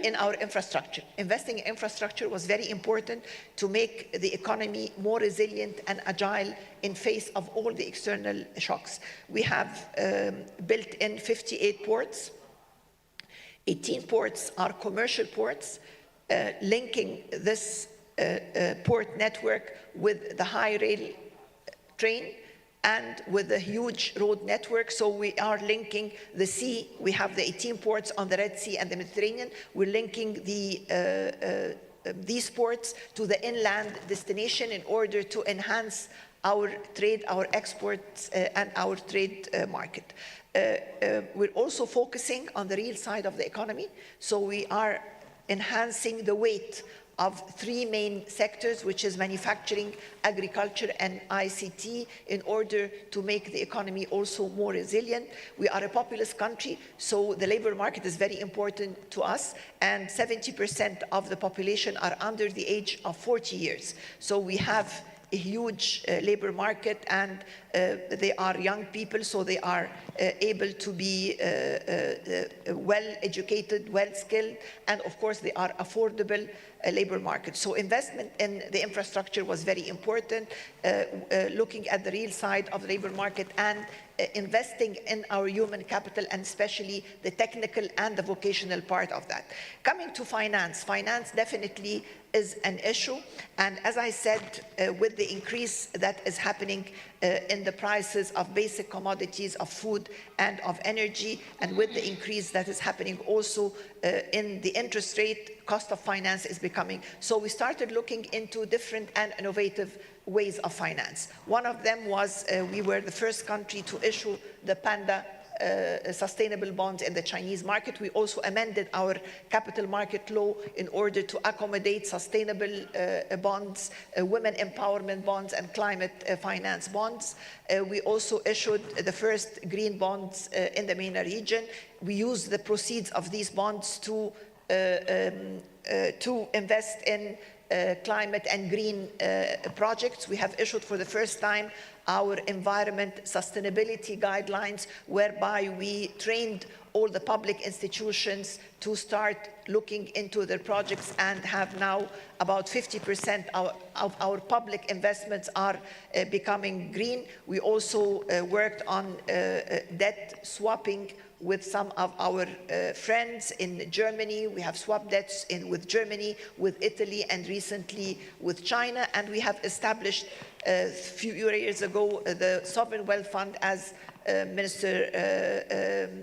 in our infrastructure. Investing in infrastructure was very important to make the economy more resilient and agile in face of all the external shocks. We have built in 58 ports. 18 ports are commercial ports, linking this port network with the high rail train and with the huge road network. So we are linking the sea. We have the 18 ports on the Red Sea and the Mediterranean. We're linking these ports to the inland destination in order to enhance our trade, our exports, and our trade market. We're also focusing on the real side of the economy. So we are enhancing the weight of three main sectors, which is manufacturing, agriculture, and ICT, in order to make the economy also more resilient. We are a populous country, so the labor market is very important to us, and 70% of the population are under the age of 40 years. So we have a huge labor market, and they are young people, so they are able to be well educated, well skilled, and of course they are affordable labor market. So investment in the infrastructure was very important, looking at the real side of the labor market and investing in our human capital, and especially the technical and the vocational part of that. Coming to finance, finance definitely is an issue. And as I said, with the increase that is happening in the prices of basic commodities, of food and of energy, and with the increase that is happening also in the interest rate, cost of finance is becoming. So we started looking into different and innovative ways of finance. One of them was we were the first country to issue the Panda sustainable bonds in the Chinese market. We also amended our capital market law in order to accommodate sustainable bonds, women empowerment bonds, and climate finance bonds. We also issued the first green bonds in the MENA region. We used the proceeds of these bonds to invest in climate and green projects. We have issued for the first time our environment sustainability guidelines, whereby we trained all the public institutions to start looking into their projects, and have now about 50% of our public investments are becoming green. We also worked on debt swapping with some of our friends in Germany. We have swap debts with Germany, with Italy, and recently with China. And we have established a few years ago the Sovereign Wealth Fund, as Minister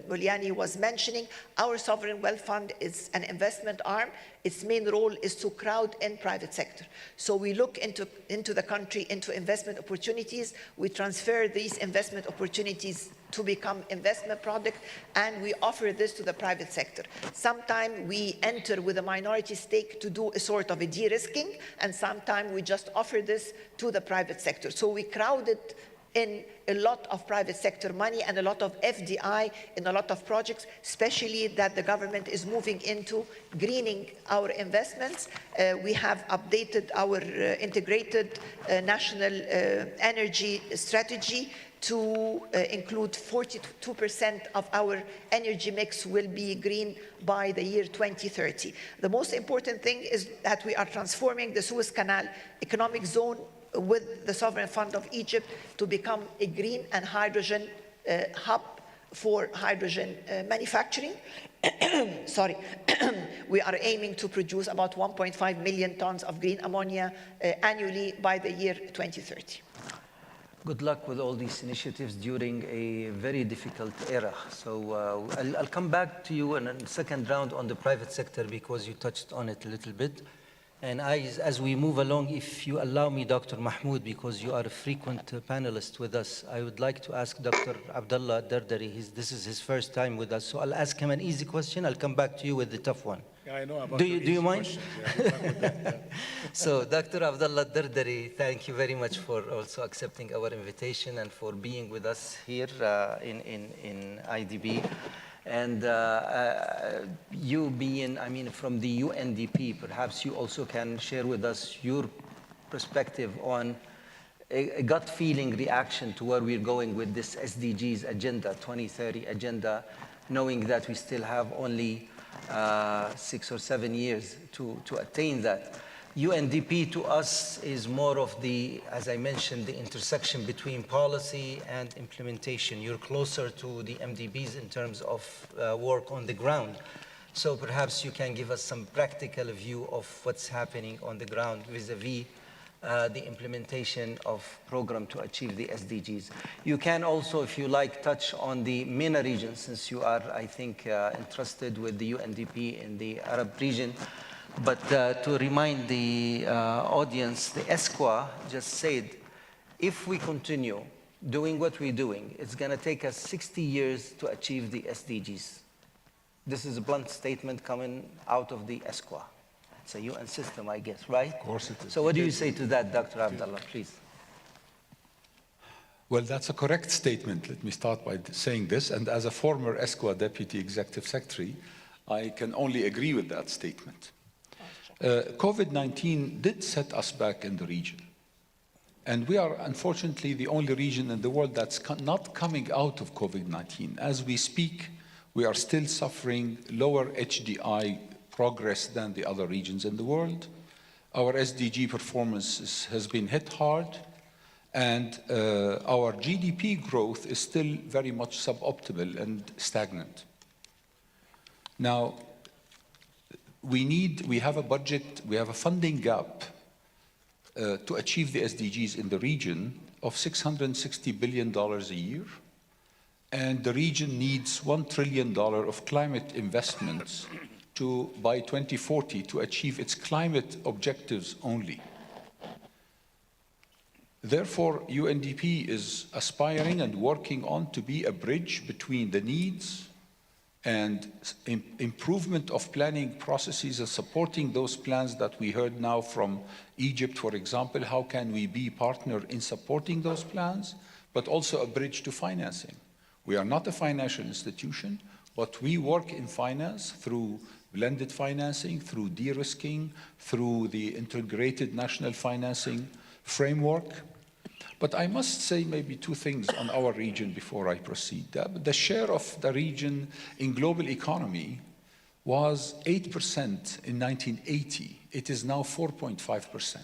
Muliani was mentioning. Our Sovereign Wealth Fund is an investment arm. Its main role is to crowd in private sector. So we look into the country, into investment opportunities. We transfer these investment opportunities to become investment product, and we offer this to the private sector. Sometimes we enter with a minority stake to do a sort of a de-risking, and sometimes we just offer this to the private sector. So we crowded in a lot of private sector money and a lot of FDI in a lot of projects, especially that the government is moving into greening our investments. We have updated our integrated national energy strategy to include 42% of our energy mix will be green by the year 2030. The most important thing is that we are transforming the Suez Canal economic zone with the Sovereign Fund of Egypt to become a green and hydrogen hub for hydrogen manufacturing. Sorry. We are aiming to produce about 1.5 million tons of green ammonia annually by the year 2030. Good luck with all these initiatives during a very difficult era. So I'll come back to you in a second round on the private sector because you touched on it a little bit. And as we move along, if you allow me, Dr. Mahmoud, because you are a frequent panelist with us, I would like to ask Dr. Abdullah Dardari. This is his first time with us, so I'll ask him an easy question. I'll come back to you with the tough one. Yeah, I know about Do you mind? Yeah. So, Dr. Abdullah Dardari, thank you very much for also accepting our invitation and for being with us here in IDB. And you being, from the UNDP, perhaps you also can share with us your perspective on a gut feeling reaction to where we're going with this SDGs agenda, 2030 agenda, knowing that we still have only 6 or 7 years to attain that. UNDP to us is more of the, as I mentioned, the intersection between policy and implementation. You're closer to the MDBs in terms of work on the ground. So perhaps you can give us some practical view of what's happening on the ground vis-a-vis the implementation of program to achieve the SDGs. You can also, if you like, touch on the MENA region, since you are, I think, entrusted with the UNDP in the Arab region. But to remind the audience, the ESCWA just said, if we continue doing what we're doing, it's going to take us 60 years to achieve the SDGs. This is a blunt statement coming out of the ESCWA. It's a UN system, I guess, right? Of course it is. So what do you say to that, Dr. Abdullah, please? Well, that's a correct statement. Let me start by saying this. And as a former ESCWA Deputy Executive Secretary, I can only agree with that statement. COVID-19 did set us back in the region. And we are, unfortunately, the only region in the world that's not coming out of COVID-19. As we speak, we are still suffering lower HDI progress than the other regions in the world. Our SDG performance has been hit hard, and our GDP growth is still very much suboptimal and stagnant. Now, we have a budget, we have a funding gap to achieve the SDGs in the region of $660 billion a year. And the region needs $1 trillion of climate investments by 2040 to achieve its climate objectives only. Therefore, UNDP is aspiring and working on to be a bridge between the needs and improvement of planning processes and supporting those plans that we heard now from Egypt, for example. How can we be partner in supporting those plans, but also a bridge to financing? We are not a financial institution, but we work in finance through blended financing, through de-risking, through the integrated national financing framework. But I must say maybe two things on our region before I proceed. The share of the region in global economy was 8% in 1980. It is now 4.5%.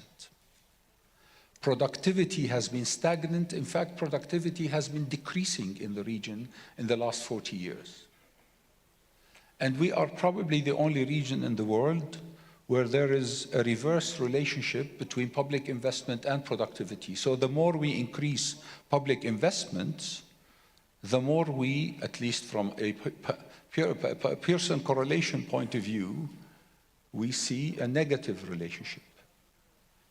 Productivity has been stagnant. In fact, productivity has been decreasing in the region in the last 40 years. And we are probably the only region in the world where there is a reverse relationship between public investment and productivity. So the more we increase public investments, the more we, at least from a Pearson correlation point of view, we see a negative relationship.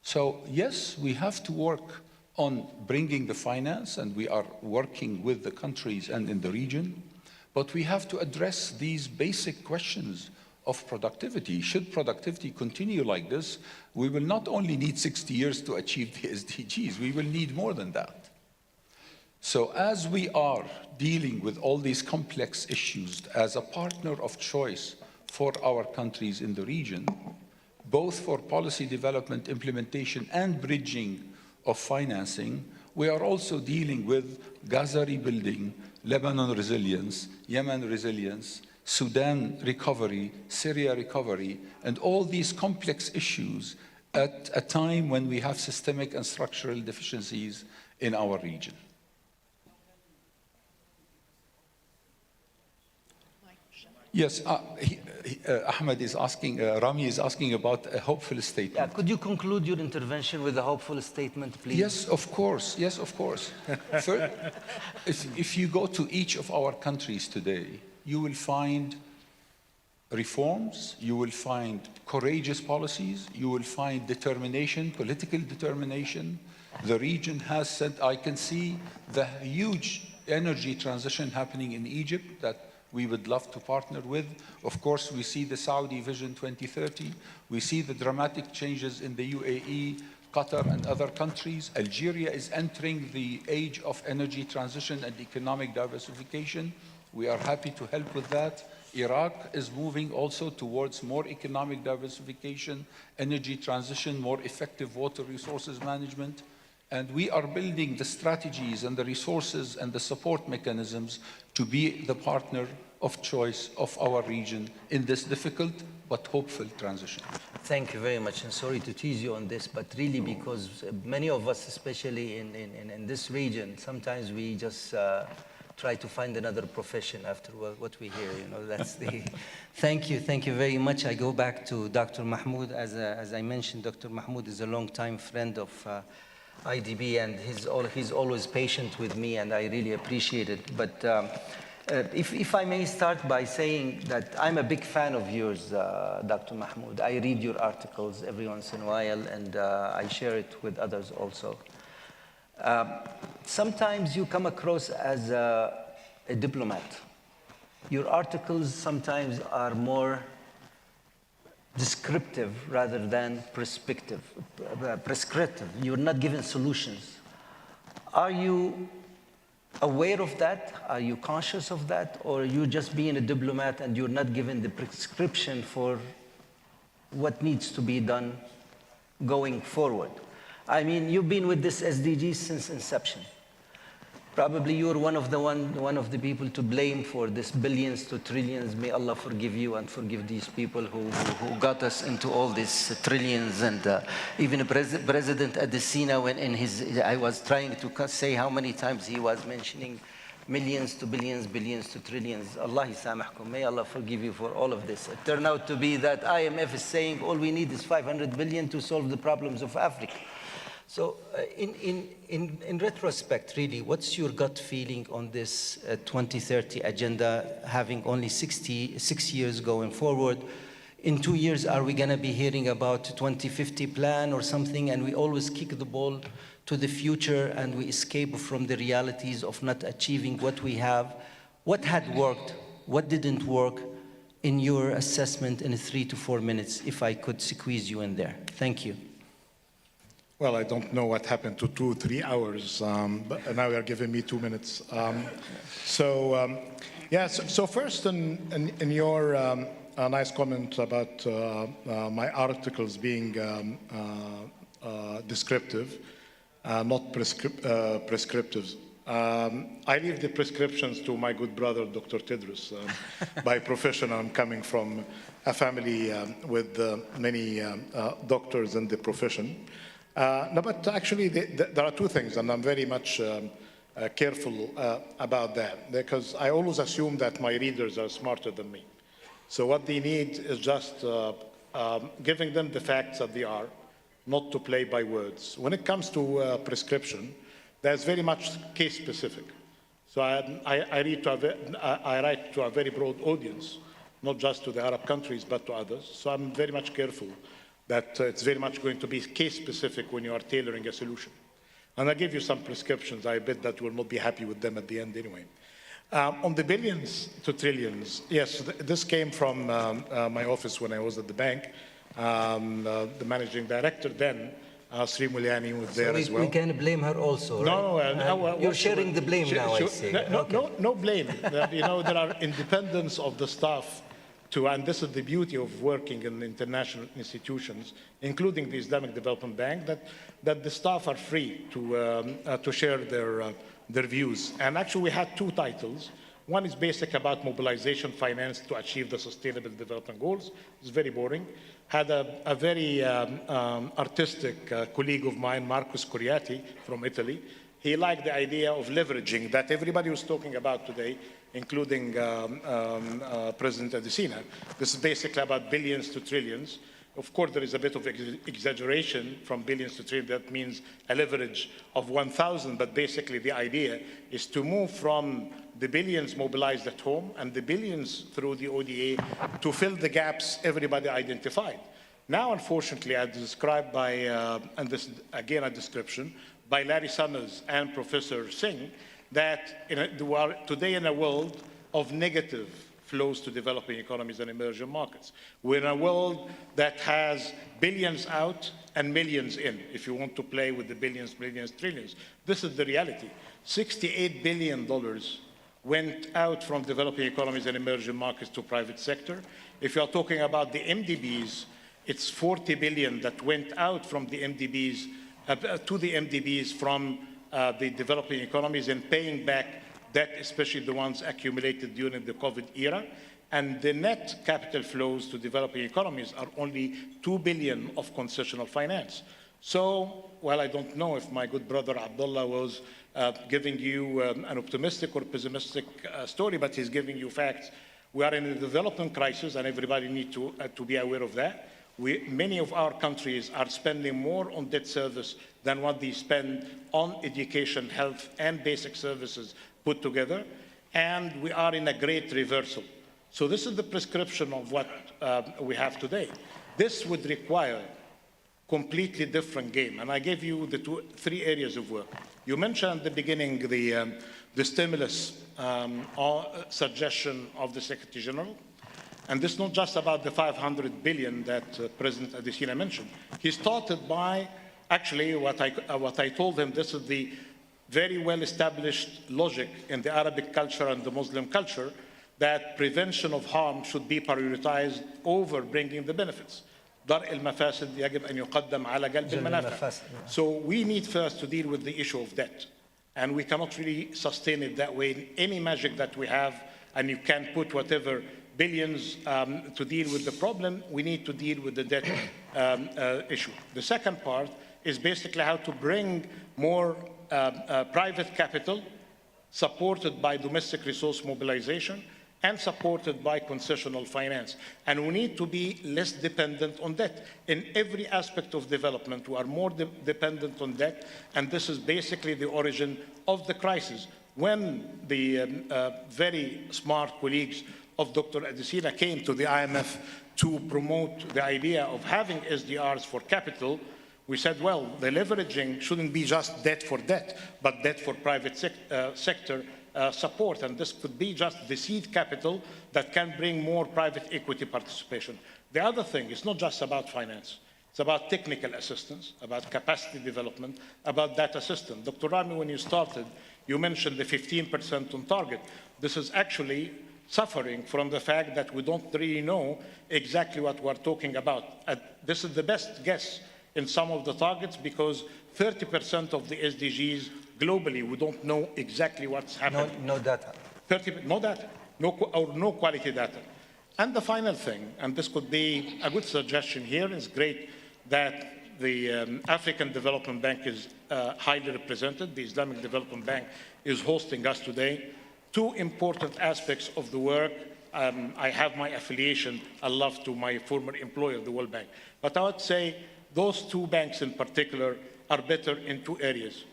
So yes, we have to work on bringing the finance, and we are working with the countries and in the region, but we have to address these basic questions of productivity. Should productivity continue like this, we will not only need 60 years to achieve the SDGs, we will need more than that. So as we are dealing with all these complex issues as a partner of choice for our countries in the region, both for policy development, implementation, and bridging of financing, we are also dealing with Gaza rebuilding, Lebanon resilience, Yemen resilience, Sudan recovery, Syria recovery, and all these complex issues at a time when we have systemic and structural deficiencies in our region. Yes, Ahmed is asking, Rami is asking about a hopeful statement. Yeah, could you conclude your intervention with a hopeful statement, please? Yes, of course. Yes, of course. First, if you go to each of our countries today, you will find reforms, you will find courageous policies, you will find determination, political determination. The region has said, I can see the huge energy transition happening in Egypt that we would love to partner with. Of course, we see the Saudi Vision 2030. We see the dramatic changes in the UAE, Qatar, and other countries. Algeria is entering the age of energy transition and economic diversification. We are happy to help with that. Iraq is moving also towards more economic diversification, energy transition, more effective water resources management. And we are building the strategies and the resources and the support mechanisms to be the partner of choice of our region in this difficult but hopeful transition. Thank you very much, and sorry to tease you on this, but really because many of us, especially in this region, sometimes we just try to find another profession after what we hear, you know, that's the... Thank you very much. I go back to Dr. Mahmoud. As I mentioned, Dr. Mahmoud is a long-time friend of IDB, and he's always patient with me, and I really appreciate it. But if I may start by saying that I'm a big fan of yours, Dr. Mahmoud. I read your articles every once in a while, and I share it with others also. Sometimes you come across as a diplomat. Your articles sometimes are more descriptive rather than prescriptive. You're not giving solutions. Are you aware of that? Are you conscious of that? Or are you just being a diplomat and you're not giving the prescription for what needs to be done going forward? I mean, you've been with this SDGs since inception. Probably you're one of the people to blame for this billions to trillions. May Allah forgive you and forgive these people who got us into all these trillions. And even President Adesina, when in his, I was trying to say how many times he was mentioning millions to billions, billions to trillions. Allah ysamahkum. May Allah forgive you for all of this. It turned out to be that IMF is saying all we need is 500 billion to solve the problems of Africa. So in retrospect, really, what's your gut feeling on this 2030 agenda, having only 6 years going forward? In 2 years, are we going to be hearing about 2050 plan or something, and we always kick the ball to the future and we escape from the realities of not achieving what we have? What had worked? What didn't work in your assessment in 3 to 4 minutes, if I could squeeze you in there? Thank you. Well, I don't know what happened to 2 or 3 hours, but now you're giving me 2 minutes. So first, in your nice comment about my articles being descriptive, not prescriptive. I leave the prescriptions to my good brother, Dr. Tedros. By profession, I'm coming from a family with many doctors in the profession. No, but actually, there are 2 things, and I'm very much careful about that, because I always assume that my readers are smarter than me. So what they need is just giving them the facts that they are, not to play by words. When it comes to prescription, that's very much case specific. So I write to a very broad audience, not just to the Arab countries, but to others. So I'm very much careful that it's very much going to be case specific when you are tailoring a solution. And I'll give you some prescriptions. I bet that you will not be happy with them at the end anyway. On the billions to trillions, yes, this came from my office when I was at the bank. The managing director then, Sri Mulyani, was there as well. We can blame her also, right? No, you're sharing the blame now, I see. No blame. You know, there are independence of the staff and this is the beauty of working in international institutions, including the Islamic Development Bank, that the staff are free to share their views. And actually, we had two titles. One is basic about mobilization finance to achieve the Sustainable Development Goals. It's very boring. Had a very artistic colleague of mine, Marcus Coriati from Italy. He liked the idea of leveraging that everybody was talking about today, including President Adesina. This is basically about billions to trillions. Of course, there is a bit of exaggeration from billions to trillions. That means a leverage of 1,000, but basically the idea is to move from the billions mobilized at home and the billions through the ODA to fill the gaps everybody identified. Now, unfortunately, as described by, and this again a description, by Larry Summers and Professor Singh, that we are today in a world of negative flows to developing economies and emerging markets. We're in a world that has billions out and millions in, if you want to play with the billions, millions, trillions. This is the reality. $68 billion went out from developing economies and emerging markets to private sector. If you're talking about the MDBs, it's $40 billion that went out from the MDBs to the MDBs from the developing economies and paying back debt, especially the ones accumulated during the COVID era. And the net capital flows to developing economies are only $2 billion of concessional finance. So, well, I don't know if my good brother Abdullah was giving you an optimistic or pessimistic story, but he's giving you facts. We are in a development crisis, and everybody needs to be aware of that. Many of our countries are spending more on debt service than what they spend on education, health, and basic services put together, and we are in a great reversal. So this is the prescription of what we have today. This would require completely different game, and I gave you the three areas of work. You mentioned at the beginning the stimulus suggestion of the Secretary General. And this is not just about the 500 billion that President Adesina mentioned. He started by, actually, what I told him, this is the very well-established logic in the Arabic culture and the Muslim culture, that prevention of harm should be prioritized over bringing the benefits. درء المفاسد يجب أن يقدم على جلب المنافع. So we need first to deal with the issue of debt. And we cannot really sustain it that way. Any magic that we have, and you can put whatever billions to deal with the problem, we need to deal with the debt issue. The second part is basically how to bring more private capital supported by domestic resource mobilization and supported by concessional finance. And we need to be less dependent on debt. In every aspect of development, we are more dependent on debt, and this is basically the origin of the crisis. When the very smart colleagues of Dr. Adesina came to the IMF to promote the idea of having SDRs for capital, we said, well, the leveraging shouldn't be just debt for debt, but debt for private sector support. And this could be just the seed capital that can bring more private equity participation. The other thing is not just about finance. It's about technical assistance, about capacity development, about data system. Dr. Rami, when you started, you mentioned the 15% on target. This is actually suffering from the fact that we don't really know exactly what we're talking about. This is the best guess in some of the targets because 30% of the SDGs globally, we don't know exactly what's happening. No data. No data, no quality data. And the final thing, and this could be a good suggestion here, is great that the African Development Bank is highly represented. The Islamic Development Bank is hosting us today. Two important aspects of the work I have my affiliation, I love to my former employer, the World Bank. But I would say those two banks in particular are better in two areas,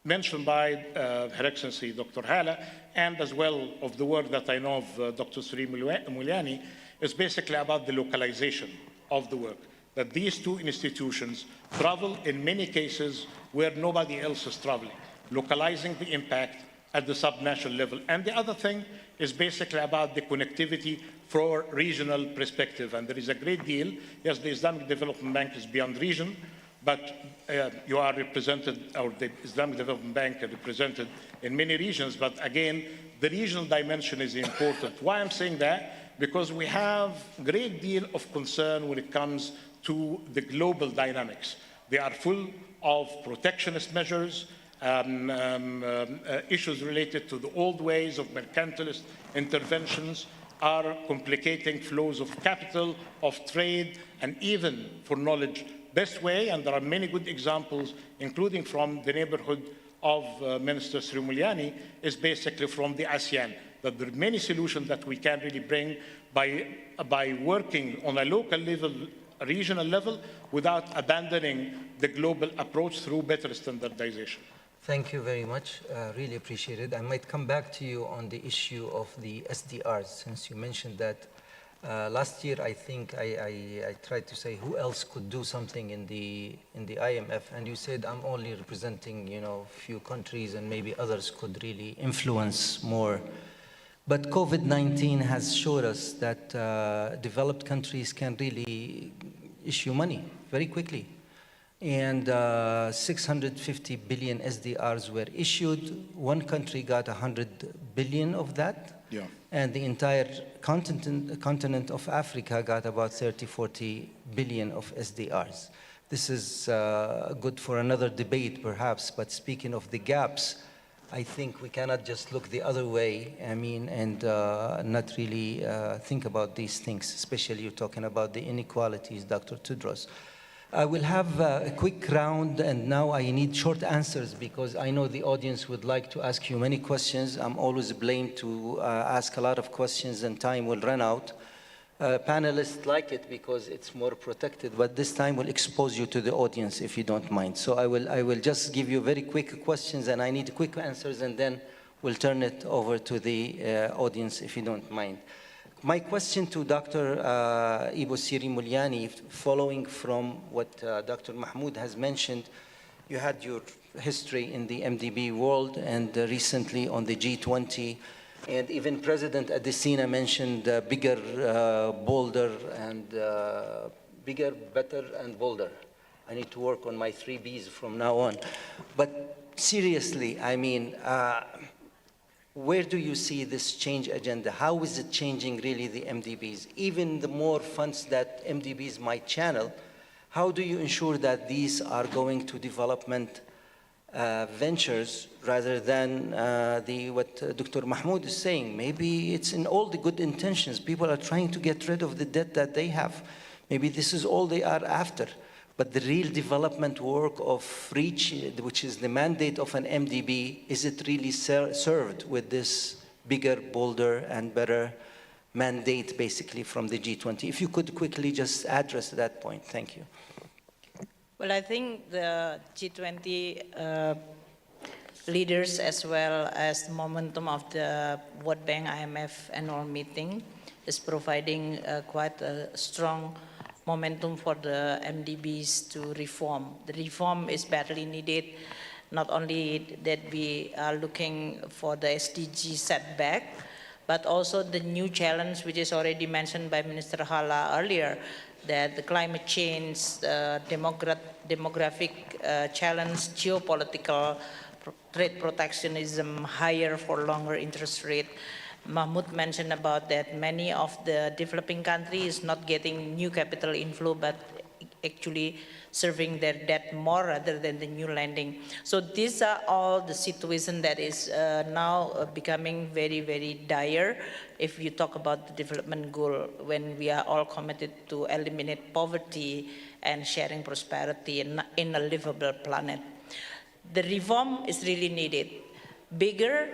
mentioned by Her Excellency Dr. Hala, and as well of the work that I know of Dr. Sri Muliani, is basically about the localization of the work. That these two institutions travel in many cases where nobody else is traveling, localizing the impact at the subnational level. And the other thing is basically about the connectivity for regional perspective. And there is a great deal. Yes, the Islamic Development Bank is beyond region, but you are represented, or the Islamic Development Bank are represented in many regions. But again, the regional dimension is important. Why I'm saying that? Because we have a great deal of concern when it comes to the global dynamics. They are full of protectionist measures, issues related to the old ways of mercantilist interventions are complicating flows of capital, of trade, and even for knowledge. Best way, and there are many good examples, including from the neighborhood of Minister Sri Muliani, is basically from the ASEAN, that there are many solutions that we can really bring by working on a local level, a regional level, without abandoning the global approach through better standardization. Thank you very much. Really appreciate it. I might come back to you on the issue of the SDRs, since you mentioned that. Last year, I think I tried to say who else could do something in the IMF, and you said I'm only representing, a few countries, and maybe others could really influence more. But COVID-19 has showed us that developed countries can really issue money very quickly. And 650 billion SDRs were issued. One country got 100 billion of that. Yeah. And the entire continent of Africa got about 40 billion of SDRs. This is good for another debate, perhaps, but speaking of the gaps, I think we cannot just look the other way, and not really think about these things, especially you're talking about the inequalities, Dr. Tedros. I will have a quick round, and now I need short answers because I know the audience would like to ask you many questions. I'm always blamed to ask a lot of questions and time will run out. Panelists like it because it's more protected, but this time will expose you to the audience if you don't mind. So I will just give you very quick questions and I need quick answers, and then we'll turn it over to the audience if you don't mind. My question to Dr. Ibu Sri Muliani, following from what Dr. Mahmoud has mentioned, you had your history in the MDB world and recently on the G20, and even President Adesina mentioned bigger, bolder, and bigger, better, and bolder. I need to work on my 3 Bs from now on. But seriously, where do you see this change agenda? How is it changing really the MDBs? Even the more funds that MDBs might channel, how do you ensure that these are going to development ventures rather than what Dr. Mahmoud is saying? Maybe it's in all the good intentions. People are trying to get rid of the debt that they have. Maybe this is all they are after. But the real development work of REACH, which is the mandate of an MDB, is it really served with this bigger, bolder, and better mandate, basically, from the G20? If you could quickly just address that point. Thank you. Well, I think the G20 leaders, as well as the momentum of the World Bank IMF annual meeting, is providing quite a strong momentum for the MDBs to reform. The reform is badly needed, not only that we are looking for the SDG setback, but also the new challenge, which is already mentioned by Minister Hala earlier, that the climate change, demographic challenge, geopolitical, trade protectionism, higher for longer interest rate. Mahmoud mentioned about that many of the developing countries not getting new capital inflow, but actually serving their debt more rather than the new lending. So these are all the situation that is now becoming very, very dire if you talk about the development goal, when we are all committed to eliminate poverty and sharing prosperity in a livable planet. The reform is really needed. Bigger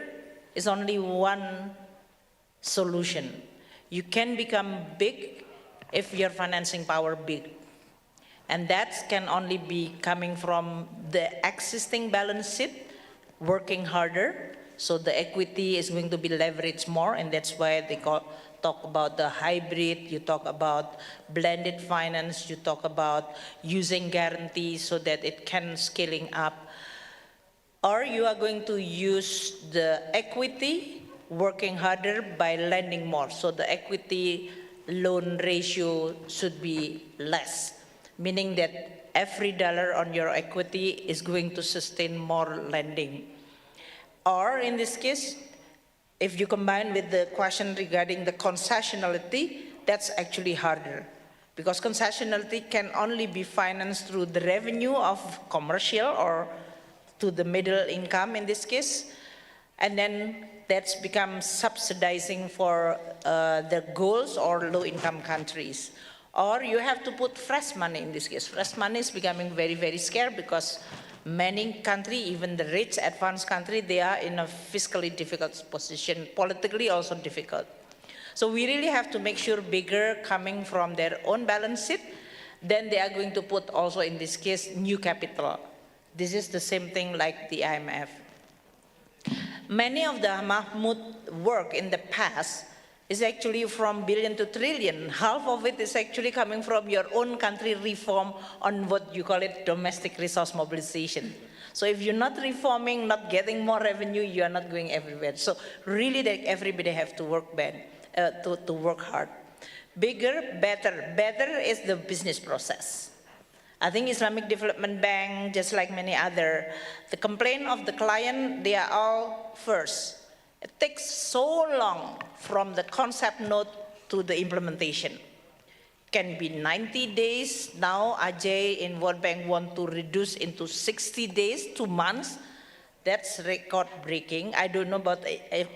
is only one solution. You can become big if your financing power big. And that can only be coming from the existing balance sheet, working harder, so the equity is going to be leveraged more, and that's why they talk about the hybrid, you talk about blended finance, you talk about using guarantees so that it can scaling up. Or you are going to use the equity, working harder by lending more, so the equity loan ratio should be less, meaning that every dollar on your equity is going to sustain more lending. Or in this case, if you combine with the question regarding the concessionality, that's actually harder, because concessionality can only be financed through the revenue of commercial or to the middle income in this case, and then that's become subsidizing for the goals or low-income countries. Or you have to put fresh money in this case. Fresh money is becoming very, very scarce because many countries, even the rich advanced country, they are in a fiscally difficult position, politically also difficult. So we really have to make sure bigger coming from their own balance sheet, then they are going to put also in this case new capital. This is the same thing like the IMF. Many of the Mahmoud work in the past is actually from billion to trillion. Half of it is actually coming from your own country reform on what you call it domestic resource mobilization. So if you're not reforming, not getting more revenue, you are not going everywhere. So really everybody have to work to work hard. Bigger, better. Better is the business process. I think Islamic Development Bank, just like many other, the complaint of the client, they are all first. It takes so long from the concept note to the implementation. Can be 90 days. Now Ajay in World Bank want to reduce into 60 days, 2 months. That's record breaking. I don't know about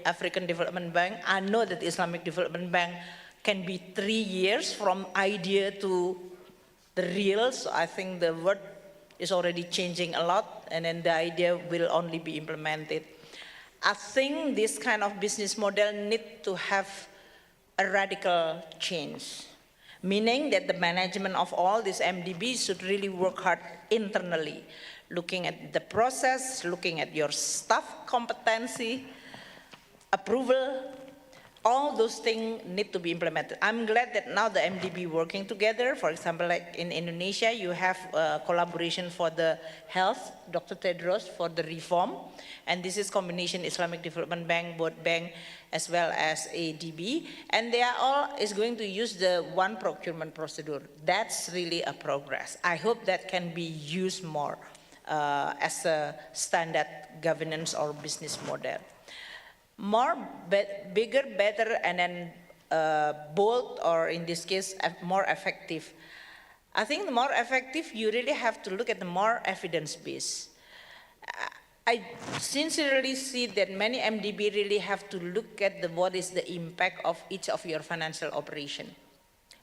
African Development Bank. I know that Islamic Development Bank can be 3 years from idea to the real. So I think the word is already changing a lot, and then the idea will only be implemented. I think this kind of business model need to have a radical change, meaning that the management of all these MDBs should really work hard internally, looking at the process, looking at your staff competency, approval, all those things need to be implemented. I'm glad that now the MDB working together. For example, like in Indonesia, you have collaboration for the health, Dr. Tedros for the reform, and this is combination Islamic Development Bank, World Bank, as well as IsDB, and they are all is going to use the one procurement procedure. That's really a progress. I hope that can be used more as a standard governance or business model. More, bigger, better, and then bold, or in this case, more effective. I think the more effective, you really have to look at the more evidence-based. I sincerely see that many MDB really have to look at what is the impact of each of your financial operation.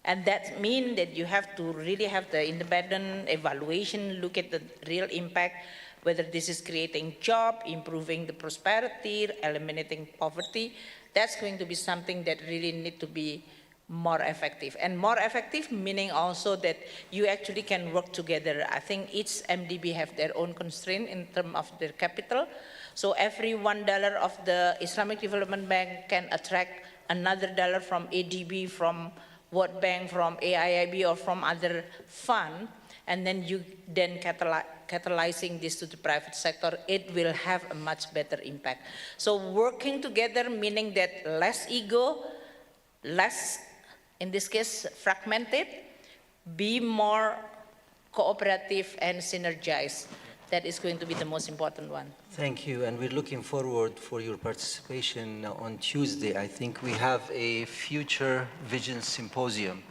And that means that you have to really have the independent evaluation, look at the real impact, whether this is creating job, improving the prosperity, eliminating poverty. That's going to be something that really need to be more effective. And more effective meaning also that you actually can work together. I think each MDB have their own constraint in terms of their capital. So every $1 of the Islamic Development Bank can attract another dollar from IsDB, from World Bank, from AIIB, or from other fund. And then you then catalyzing this to the private sector, it will have a much better impact. So working together, meaning that less ego, less, in this case, fragmented, be more cooperative and synergized. That is going to be the most important one. Thank you, and we're looking forward for your participation on Tuesday. I think we have a Future Vision Symposium.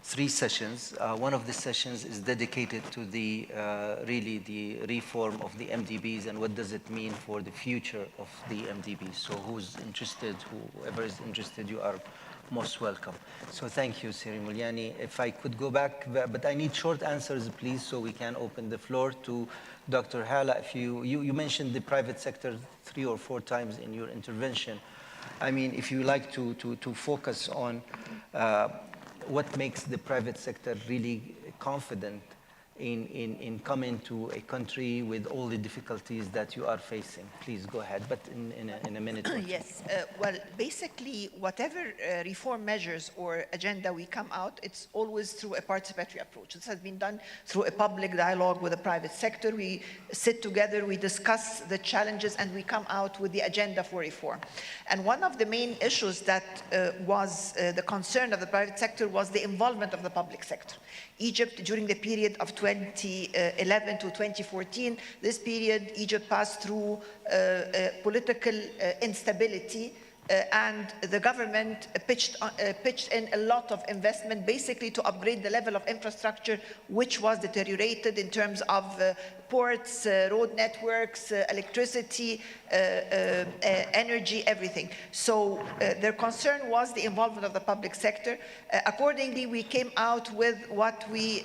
3 sessions. One of the sessions is dedicated to the really the reform of the MDBs and what does it mean for the future of the MDBs. So who's interested, whoever is interested, you are most welcome. So thank you, Siri Mulyani. If I could go back, but I need short answers, please, so we can open the floor to Dr. Hala. If you mentioned the private sector 3 or 4 times in your intervention. I mean, if you like to focus on what makes the private sector really confident in coming to a country with all the difficulties that you are facing. Please go ahead, but in a minute or two. Yes, well, basically, whatever reform measures or agenda we come out, it's always through a participatory approach. This has been done through a public dialogue with the private sector. We sit together, we discuss the challenges, and we come out with the agenda for reform. And one of the main issues that was the concern of the private sector was the involvement of the public sector. Egypt, during the period of 2011 to 2014, this period, Egypt passed through political instability, and the government pitched in a lot of investment, basically to upgrade the level of infrastructure, which was deteriorated in terms of ports, road networks, electricity, energy, everything. So their concern was the involvement of the public sector. Accordingly, we came out with what we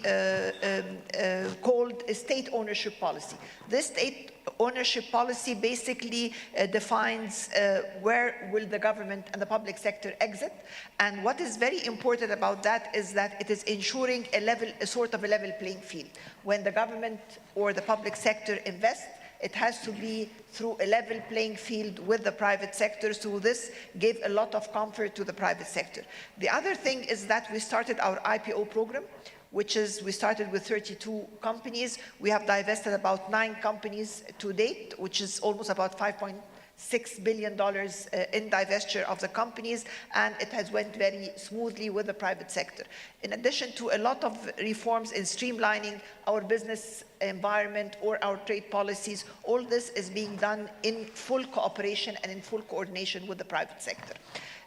called a state ownership policy. This state ownership policy basically defines where will the government and the public sector exit. And what is very important about that is that it is ensuring a sort of a level playing field. When the government or the public sector invests, it has to be through a level playing field with the private sector, so this gave a lot of comfort to the private sector. The other thing is that we started our IPO program, which is, we started with 32 companies. We have divested about 9 companies to date, which is almost about $5.6 billion in divestiture of the companies, and it has went very smoothly with the private sector. In addition to a lot of reforms in streamlining our business environment or our trade policies, all this is being done in full cooperation and in full coordination with the private sector.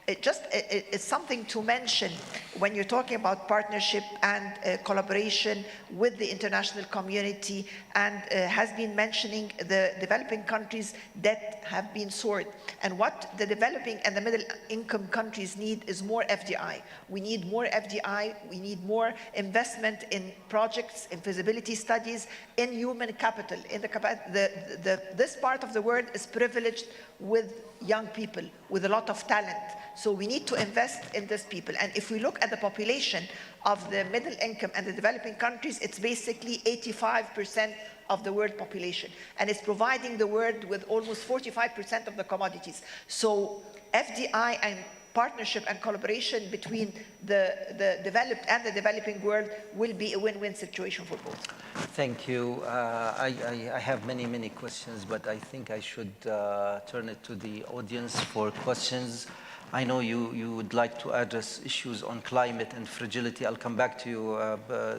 It's something to mention when you're talking about partnership and collaboration with the international community, and has been mentioning the developing countries that have been soared. And what the developing and the middle income countries need is more FDI. We need more FDI, we need more investment in projects, in feasibility studies, in human capital. This part of the world is privileged with young people, with a lot of talent. So we need to invest in these people. And if we look at the population of the middle income and the developing countries, it's basically 85% of the world population. And it's providing the world with almost 45% of the commodities. So FDI and partnership and collaboration between the developed and the developing world will be a win-win situation for both. Thank you. I have many questions, but I think I should turn it to the audience for questions. I know you would like to address issues on climate and fragility. I'll come back to you,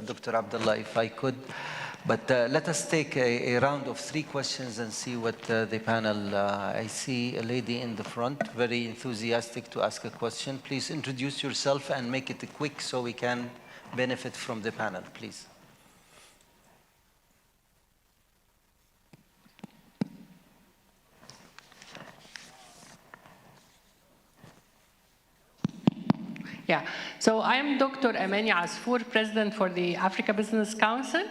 Dr. Abdullah, if I could. But let us take a round of 3 questions and see what the panel, I see a lady in the front, very enthusiastic to ask a question. Please introduce yourself and make it quick so we can benefit from the panel, please. Yeah, so I am Dr. Amani Asfour, President for the Africa Business Council,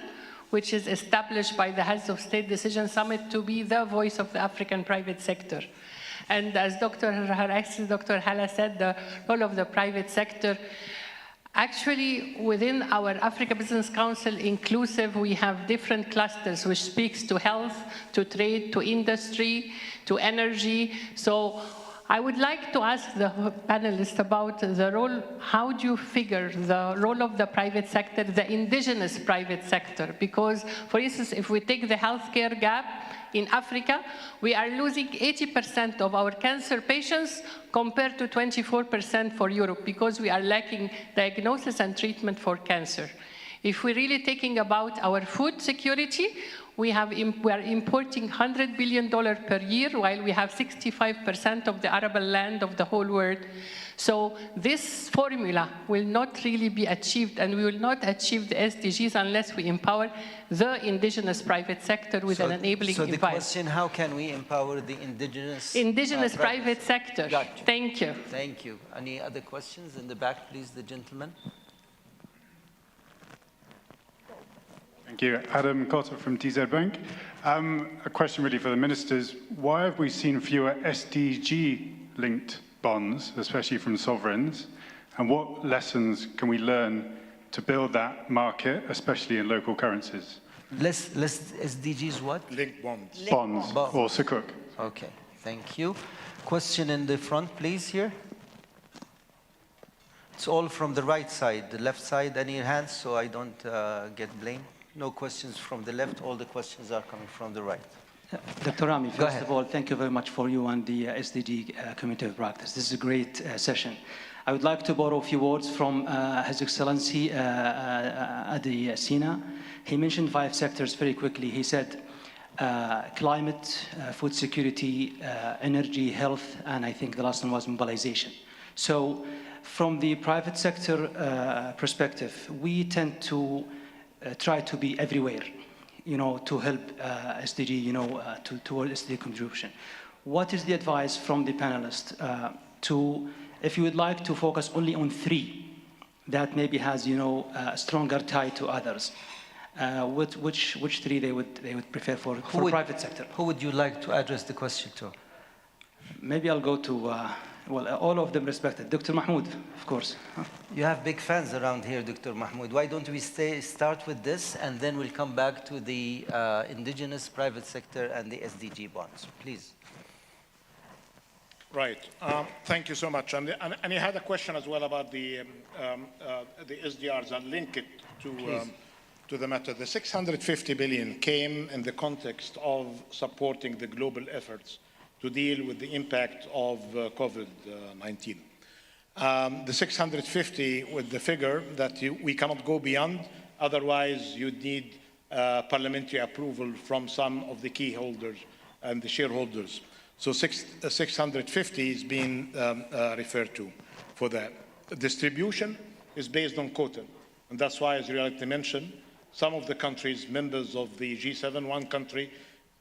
which is established by the Heads of State Decision Summit to be the voice of the African private sector. And as Her Excellency Dr. Hala said, the role of the private sector, actually within our Africa Business Council inclusive, we have different clusters which speaks to health, to trade, to industry, to energy. So I would like to ask the panelists about the role, how do you figure the role of the private sector, the indigenous private sector? Because, for instance, if we take the healthcare gap in Africa, we are losing 80% of our cancer patients compared to 24% for Europe, because we are lacking diagnosis and treatment for cancer. If we're really talking about our food security, we are importing $100 billion per year, while we have 65% of the arable land of the whole world. So this formula will not really be achieved, and we will not achieve the SDGs unless we empower the indigenous private sector with an enabling environment. So the question, how can we empower the indigenous private sector? Gotcha. Thank you. Thank you. Any other questions in the back, please, the gentleman? Thank you. Adam Cotter from TZ Bank. A question really for the ministers. Why have we seen fewer SDG-linked bonds, especially from sovereigns? And what lessons can we learn to build that market, especially in local currencies? Less SDGs what? Linked bonds. Bonds or sukuk. Okay, thank you. Question in the front, please, here. It's all from the right side. The left side, any hands, so I don't get blamed. No questions from the left. All the questions are coming from the right. Dr. Rami, Go first ahead. of all, thank you very much for you and the SDG Committee of Practice. This is a great session. I would like to borrow a few words from His Excellency at the SINA. He mentioned 5 sectors very quickly. He said climate, food security, energy, health, and I think the last one was mobilization. So from the private sector perspective, we tend to try to be everywhere, to help SDG, toward SDG contribution. What is the advice from the panelists if you would like to focus only on 3 that maybe has, a stronger tie to others, which 3 they would prefer for private sector? Who would you like to address the question to? Maybe I'll go to, all of them respected. Dr. Mahmoud, of course. You have big fans around here, Dr. Mahmoud. Why don't we start with this, and then we'll come back to the indigenous private sector and the SDG bonds, please. Right. Thank you so much. And you had a question as well about the SDRs and link it to the matter. The 650 billion came in the context of supporting the global efforts to deal with the impact of COVID-19. The 650 with the figure that we cannot go beyond, otherwise you'd need parliamentary approval from some of the key holders and the shareholders. So 650 is being referred to for that. The distribution is based on quota. And that's why, as you rightly mentioned, some of the countries, members of the G7, one country,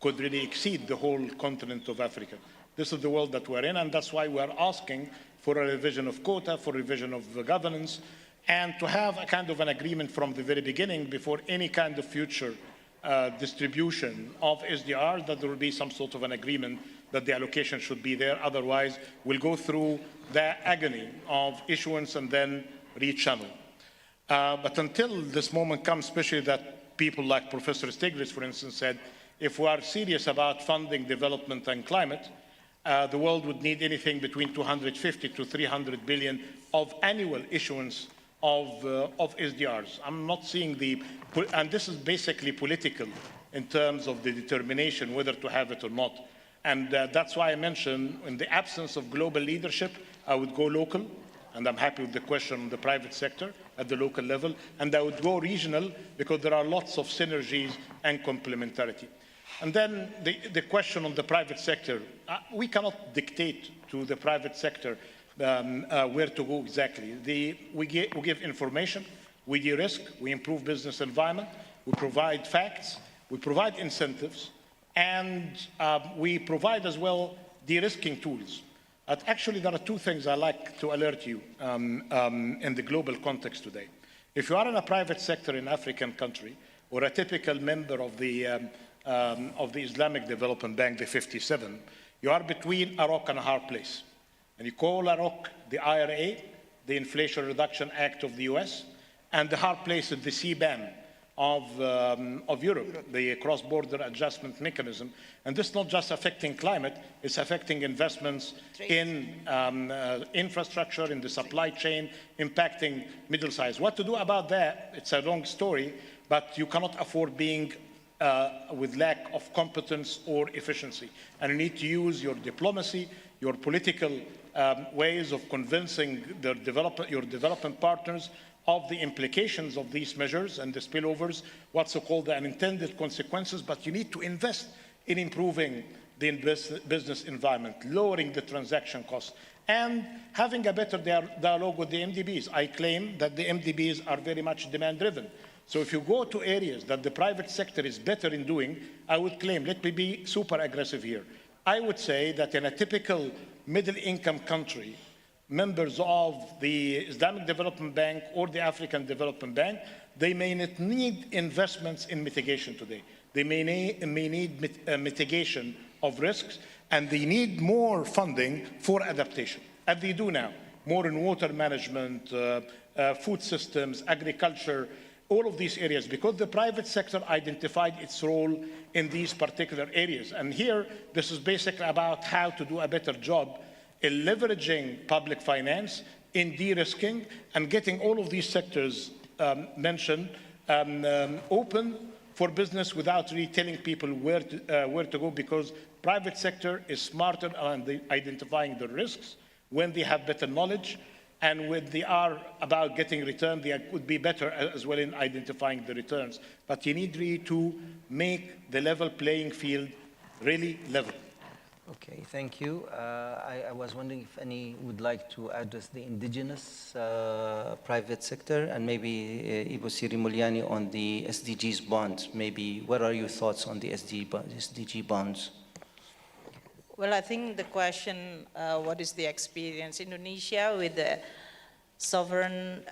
could really exceed the whole continent of Africa. This is the world that we're in, and that's why we're asking for a revision of quota, for revision of the governance, and to have a kind of an agreement from the very beginning before any kind of future distribution of SDR, that there will be some sort of an agreement that the allocation should be there. Otherwise, we'll go through the agony of issuance and then rechannel. But until this moment comes, especially that people like Professor Stiglitz, for instance, said, if we are serious about funding development and climate, the world would need anything between 250 to 300 billion of annual issuance of SDRs. I'm not seeing and this is basically political in terms of the determination whether to have it or not. And that's why I mentioned, in the absence of global leadership, I would go local, and I'm happy with the question on the private sector at the local level, and I would go regional because there are lots of synergies and complementarity. And then the question on the private sector, we cannot dictate to the private sector where to go exactly. We give information, we de-risk, we improve business environment, we provide facts, we provide incentives, and we provide as well de-risking tools. Actually, there are 2 things I like to alert you in the global context today. If you are in a private sector in an African country, or a typical member of the Islamic Development Bank, the 57, you are between a rock and a hard place. And you call a rock the IRA, the Inflation Reduction Act of the US, and the hard place is the CBAM of Europe, the cross-border adjustment mechanism. And this is not just affecting climate, it's affecting investments in infrastructure, in the supply chain, impacting middle size. What to do about that? It's a long story, but you cannot afford being with lack of competence or efficiency. And you need to use your diplomacy, your political ways of convincing your development partners of the implications of these measures and the spillovers, what's called the unintended consequences, but you need to invest in improving the business environment, lowering the transaction costs, and having a better dialogue with the MDBs. I claim that the MDBs are very much demand-driven. So if you go to areas that the private sector is better in doing, I would claim, let me be super aggressive here. I would say that in a typical middle-income country, members of the Islamic Development Bank or the African Development Bank, they may not need investments in mitigation today. They may need mitigation of risks, and they need more funding for adaptation. as they do now, more in water management, food systems, agriculture, all of these areas, because the private sector identified its role in these particular areas. And here, this is basically about how to do a better job in leveraging public finance, in de-risking, and getting all of these sectors mentioned open for business without really telling people where to go, because private sector is smarter on identifying the risks when they have better knowledge, and when they are about getting return, they could be better as well in identifying the returns. But you need really to make the level playing field really level. Okay, thank you. I was wondering if any would like to address the indigenous private sector, and maybe Ibu Siri Mulyani on the SDGs bonds. Maybe what are your thoughts on the SDG bonds? Well, I think the question, what is the experience Indonesia with the sovereign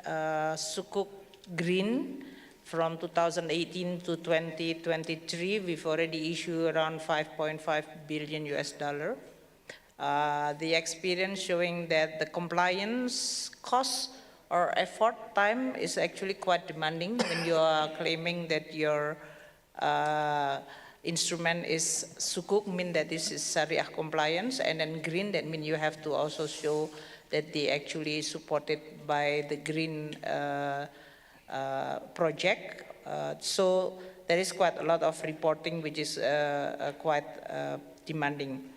Sukuk Green from 2018 to 2023, we've already issued around $5.5 billion US. The experience showing that the compliance cost or effort time is actually quite demanding when you are claiming that your instrument is sukuk, mean that this is Sharia compliance, and then green, that means you have to also show that they actually supported by the green project. So there is quite a lot of reporting which is quite demanding.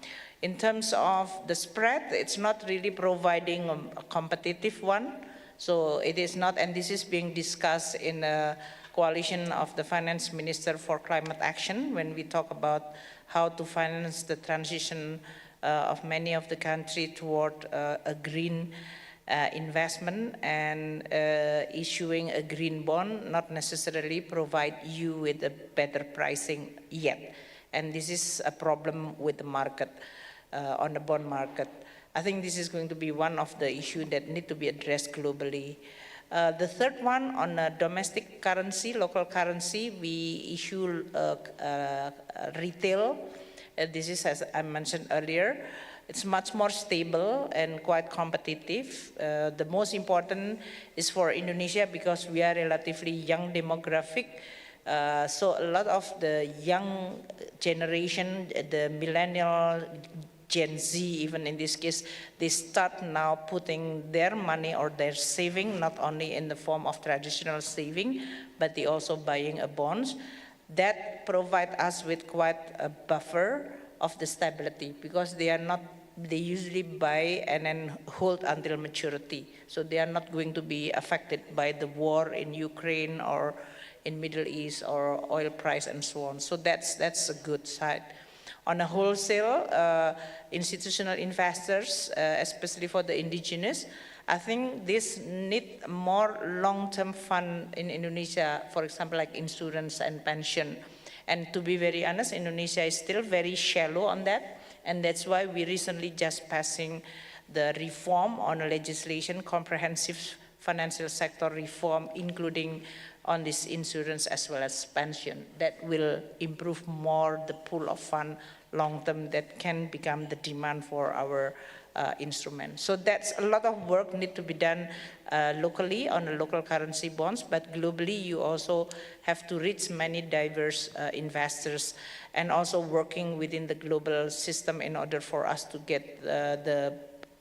In terms of the spread, it's not really providing a competitive one. So it is not, and this is being discussed in a coalition of the finance minister for climate action when we talk about how to finance the transition of many of the country toward a green investment, and issuing a green bond not necessarily provide you with a better pricing yet. And this is a problem with the market, on the bond market. I think this is going to be one of the issues that need to be addressed globally. The third one on domestic currency, local currency, we issue retail. This is, as I mentioned earlier, it's much more stable and quite competitive. The most important is for Indonesia because we are relatively young demographic. So a lot of the young generation, the millennial, Gen Z, even in this case, they start now putting their money or their saving, not only in the form of traditional saving, but they also buying a bonds. That provide us with quite a buffer of the stability, because they usually buy and then hold until maturity. So they are not going to be affected by the war in Ukraine or in Middle East or oil price and so on. So that's a good side. On a wholesale, institutional investors, especially for the indigenous, I think this need more long-term fund in Indonesia, for example, like insurance and pension. And to be very honest, Indonesia is still very shallow on that. And that's why we recently just passing the reform on a legislation, comprehensive financial sector reform, including on this insurance as well as pension, that will improve more the pool of fund long-term that can become the demand for our instrument. So that's a lot of work need to be done locally on the local currency bonds, but globally you also have to reach many diverse investors, and also working within the global system in order for us to get the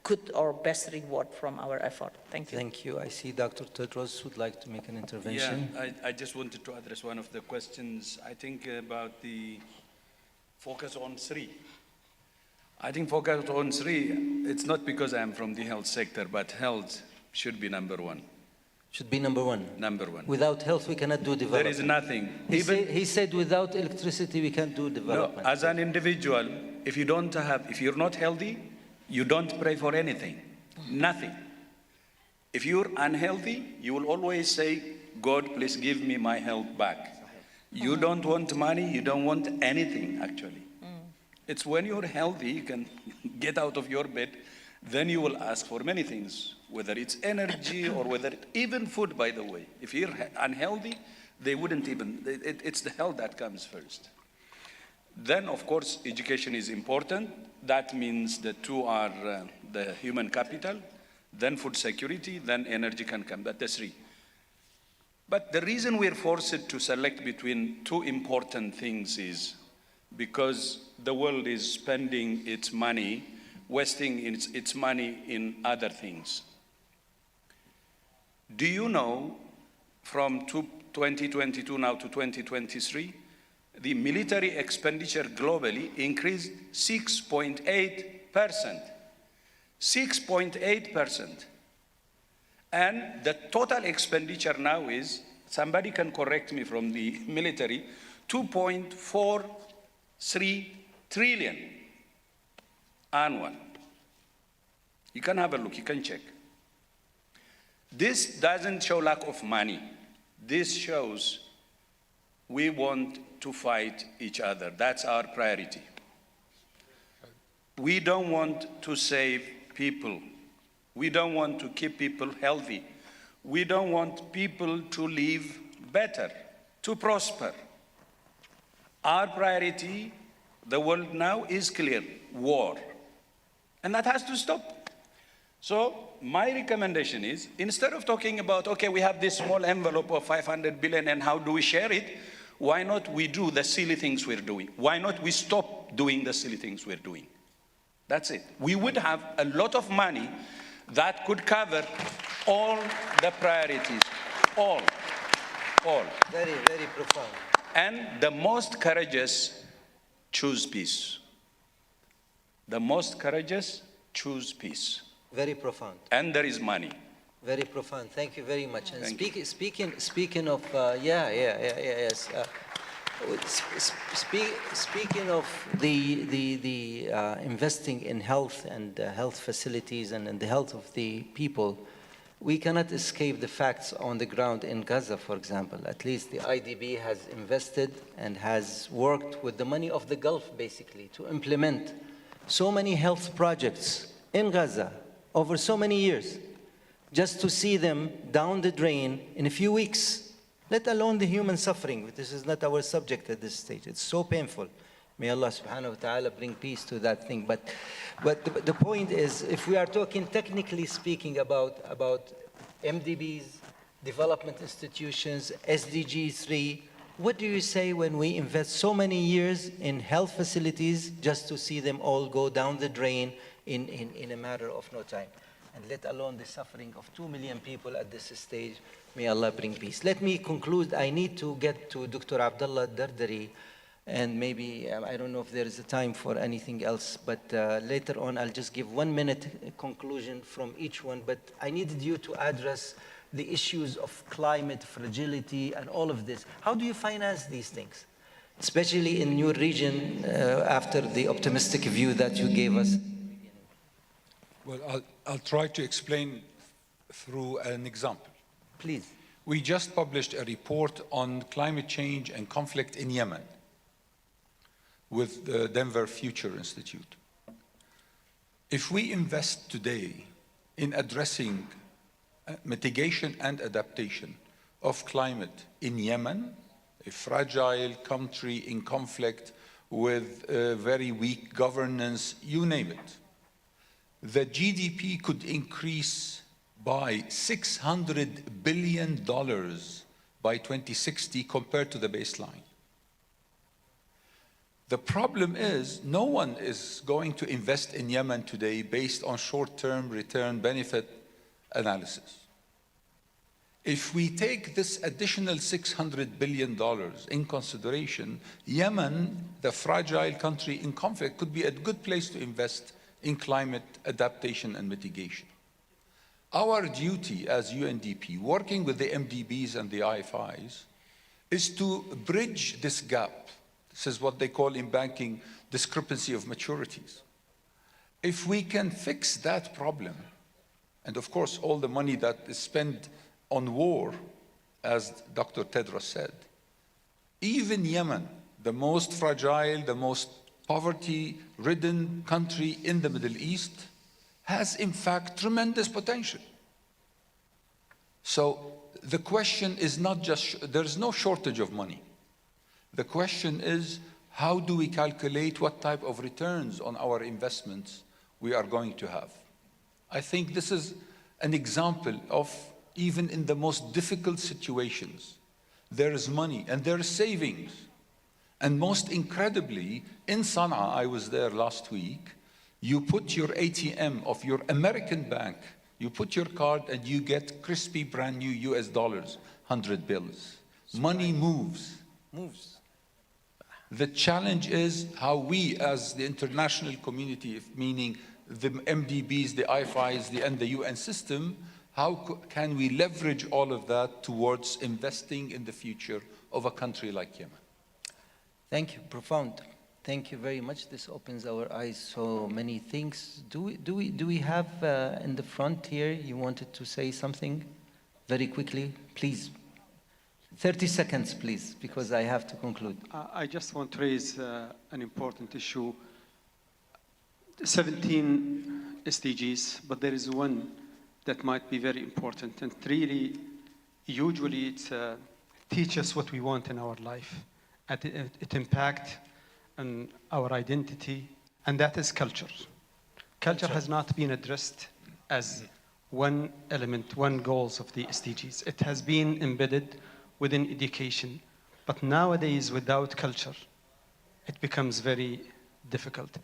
good or best reward from our effort. Thank you. Thank you. I see Dr. Tedros would like to make an intervention. Yeah, I just wanted to address one of the questions, I think, about the focus on Sri. I think focus on Sri, it's not because I'm from the health sector, but health should be number one. Should be number one. Number one. Without health, we cannot do development. There is nothing. He said without electricity, we can't do development. No, as an individual, if you're not healthy, you don't pray for anything, nothing. If you're unhealthy, you will always say, God, please give me my health back. You don't want money, you don't want anything, actually. It's when you're healthy, you can get out of your bed, then you will ask for many things, whether it's energy or whether even food, by the way. If you're unhealthy, they wouldn't even, it's the health that comes first. Then, of course, education is important. That means the two are the human capital, then food security, then energy can come. That's the three. But the reason we're forced to select between two important things is because the world is spending its money, wasting its money in other things. Do you know from 2022 now to 2023, the military expenditure globally increased 6.8%. 6.8%. And the total expenditure now is, somebody can correct me from the military, 2.43 trillion annual. You can have a look, you can check. This doesn't show lack of money. This shows we want to fight each other. That's our priority. We don't want to save people. We don't want to keep people healthy. We don't want people to live better, to prosper. Our priority, the world now is clear, war. And that has to stop. So my recommendation is, instead of talking about, okay, we have this small envelope of 500 billion and how do we share it? Why not we do the silly things we're doing? Why not we stop doing the silly things we're doing? That's it. We would have a lot of money that could cover all the priorities, all. Very, very profound. And the most courageous choose peace. The most courageous choose peace. Very profound. And there is money. Very profound. Thank you very much. And Thank you. speaking of, yes. Speaking of the investing in health and health facilities and the health of the people, we cannot escape the facts on the ground in Gaza, for example. At least the IDB has invested and has worked with the money of the Gulf, basically, to implement so many health projects in Gaza over so many years, just to see them down the drain in a few weeks. Let alone the human suffering. This is not our subject at this stage. It's so painful. May Allah subhanahu wa ta'ala bring peace to that thing. But the point is, if we are talking technically speaking about MDBs, development institutions, SDGs 3, what do you say when we invest so many years in health facilities just to see them all go down the drain in a matter of no time? And let alone the suffering of 2 million people at this stage. May Allah bring peace. Let me conclude. I need to get to Dr. Abdullah Dardari, and maybe, I don't know if there is a time for anything else, but later on I'll just give 1 minute conclusion from each one. But I needed you to address the issues of climate fragility and all of this. How do you finance these things? Especially in your region, after the optimistic view that you gave us. Well, I'll try to explain through an example. Please. We just published a report on climate change and conflict in Yemen with the Denver Future Institute. If we invest today in addressing mitigation and adaptation of climate in Yemen, a fragile country in conflict with very weak governance, you name it, the GDP could increase by $600 billion by 2060 compared to the baseline. The problem is no one is going to invest in Yemen today based on short-term return benefit analysis. If we take this additional $600 billion in consideration, Yemen, the fragile country in conflict, could be a good place to invest in climate adaptation and mitigation. Our duty as UNDP, working with the MDBs and the IFIs, is to bridge this gap. This is what they call in banking discrepancy of maturities. If we can fix that problem, and of course all the money that is spent on war, as Dr. Tedros said, even Yemen, the most fragile, the most poverty-ridden country in the Middle East, has in fact tremendous potential. So the question is not just, there's no shortage of money. The question is, how do we calculate what type of returns on our investments we are going to have? I think this is an example of, even in the most difficult situations, there is money and there is savings. And most incredibly, in Sana'a, I was there last week, you put your ATM of your American bank, you put your card and you get crispy brand new US dollars, 100 bills. Money moves. The challenge is how we, as the international community, meaning the MDBs, the IFIs, and the UN system, how can we leverage all of that towards investing in the future of a country like Yemen? Thank you, profound. Thank you very much. This opens our eyes so many things. Do we have in the front here, you wanted to say something very quickly, please? 30 seconds, please, because I have to conclude. I just want to raise an important issue. 17 SDGs, but there is one that might be very important, and really, usually it teaches what we want in our life. It impacts on our identity, and that is culture. Culture has not been addressed as one element, one goals of the SDGs. It has been embedded within education, but nowadays without culture, it becomes very difficult.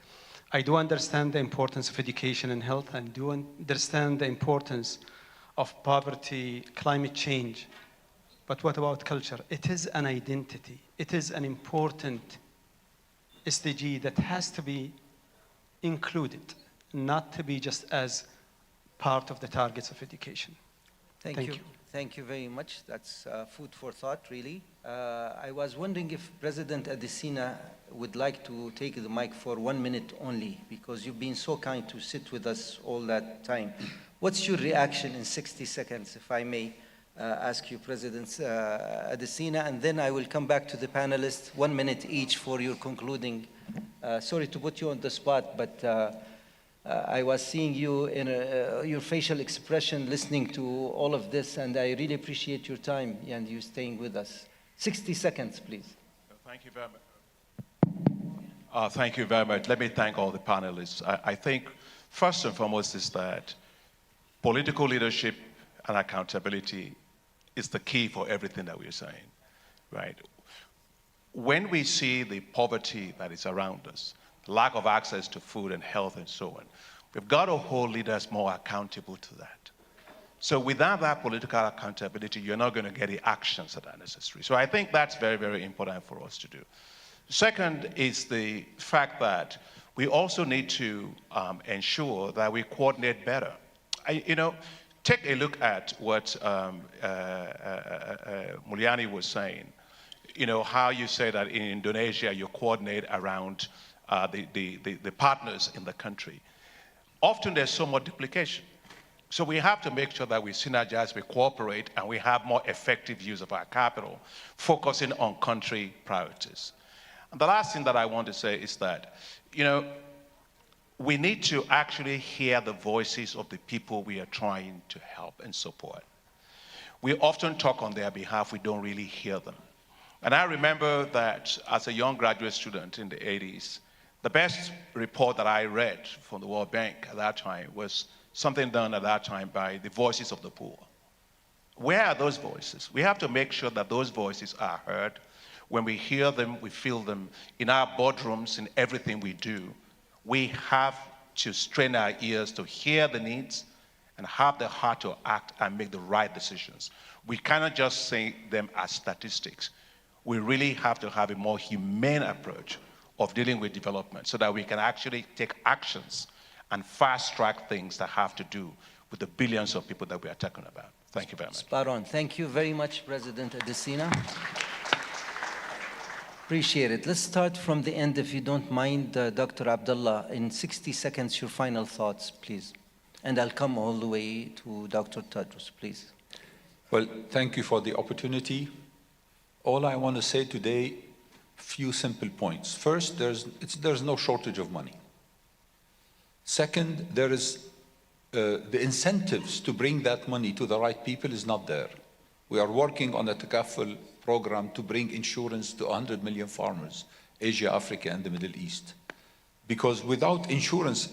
I do understand the importance of education and health, and do understand the importance of poverty, climate change, but what about culture? It is an identity. It is an important SDG that has to be included, not to be just as part of the targets of education. Thank you. Thank you very much. That's food for thought, really. I was wondering if President Adesina would like to take the mic for 1 minute only, because you've been so kind to sit with us all that time. What's your reaction in 60 seconds, if I may ask you, President Adesina, and then I will come back to the panelists, 1 minute each for your concluding. Sorry to put you on the spot, but I was seeing you in your facial expression, listening to all of this, and I really appreciate your time and you staying with us. 60 seconds, please. Thank you very much. Thank you very much. Let me thank all the panelists. I think first and foremost is that political leadership and accountability is the key for everything that we're saying, right? When we see the poverty that is around us, lack of access to food and health and so on, we've got to hold leaders more accountable to that. So without that political accountability, you're not going to get the actions that are necessary. So I think that's very, very important for us to do. Second is the fact that we also need to ensure that we coordinate better. Take a look at what Mulyani was saying. How you say that in Indonesia you coordinate around the partners in the country. Often there's so much duplication. So we have to make sure that we synergize, we cooperate, and we have more effective use of our capital, focusing on country priorities. And the last thing that I want to say is that, we need to actually hear the voices of the people we are trying to help and support. We often talk on their behalf, we don't really hear them. And I remember that as a young graduate student in the 80s, the best report that I read from the World Bank at that time was something done at that time by the voices of the poor. Where are those voices? We have to make sure that those voices are heard. When we hear them, we feel them in our boardrooms, in everything we do. We have to strain our ears to hear the needs and have the heart to act and make the right decisions. We cannot just say them as statistics. We really have to have a more humane approach of dealing with development so that we can actually take actions and fast-track things that have to do with the billions of people that we are talking about. Thank you very much. Spot on. Thank you very much, President Adesina. Appreciate it. Let's start from the end, if you don't mind, Dr. Abdullah. In 60 seconds, your final thoughts, please. And I'll come all the way to Dr. Tadros, please. Well, thank you for the opportunity. All I want to say today, few simple points. First, there's no shortage of money. Second, there is the incentives to bring that money to the right people is not there. We are working on a Takaful program to bring insurance to 100 million farmers Asia, Africa, and the Middle East. Because without insurance,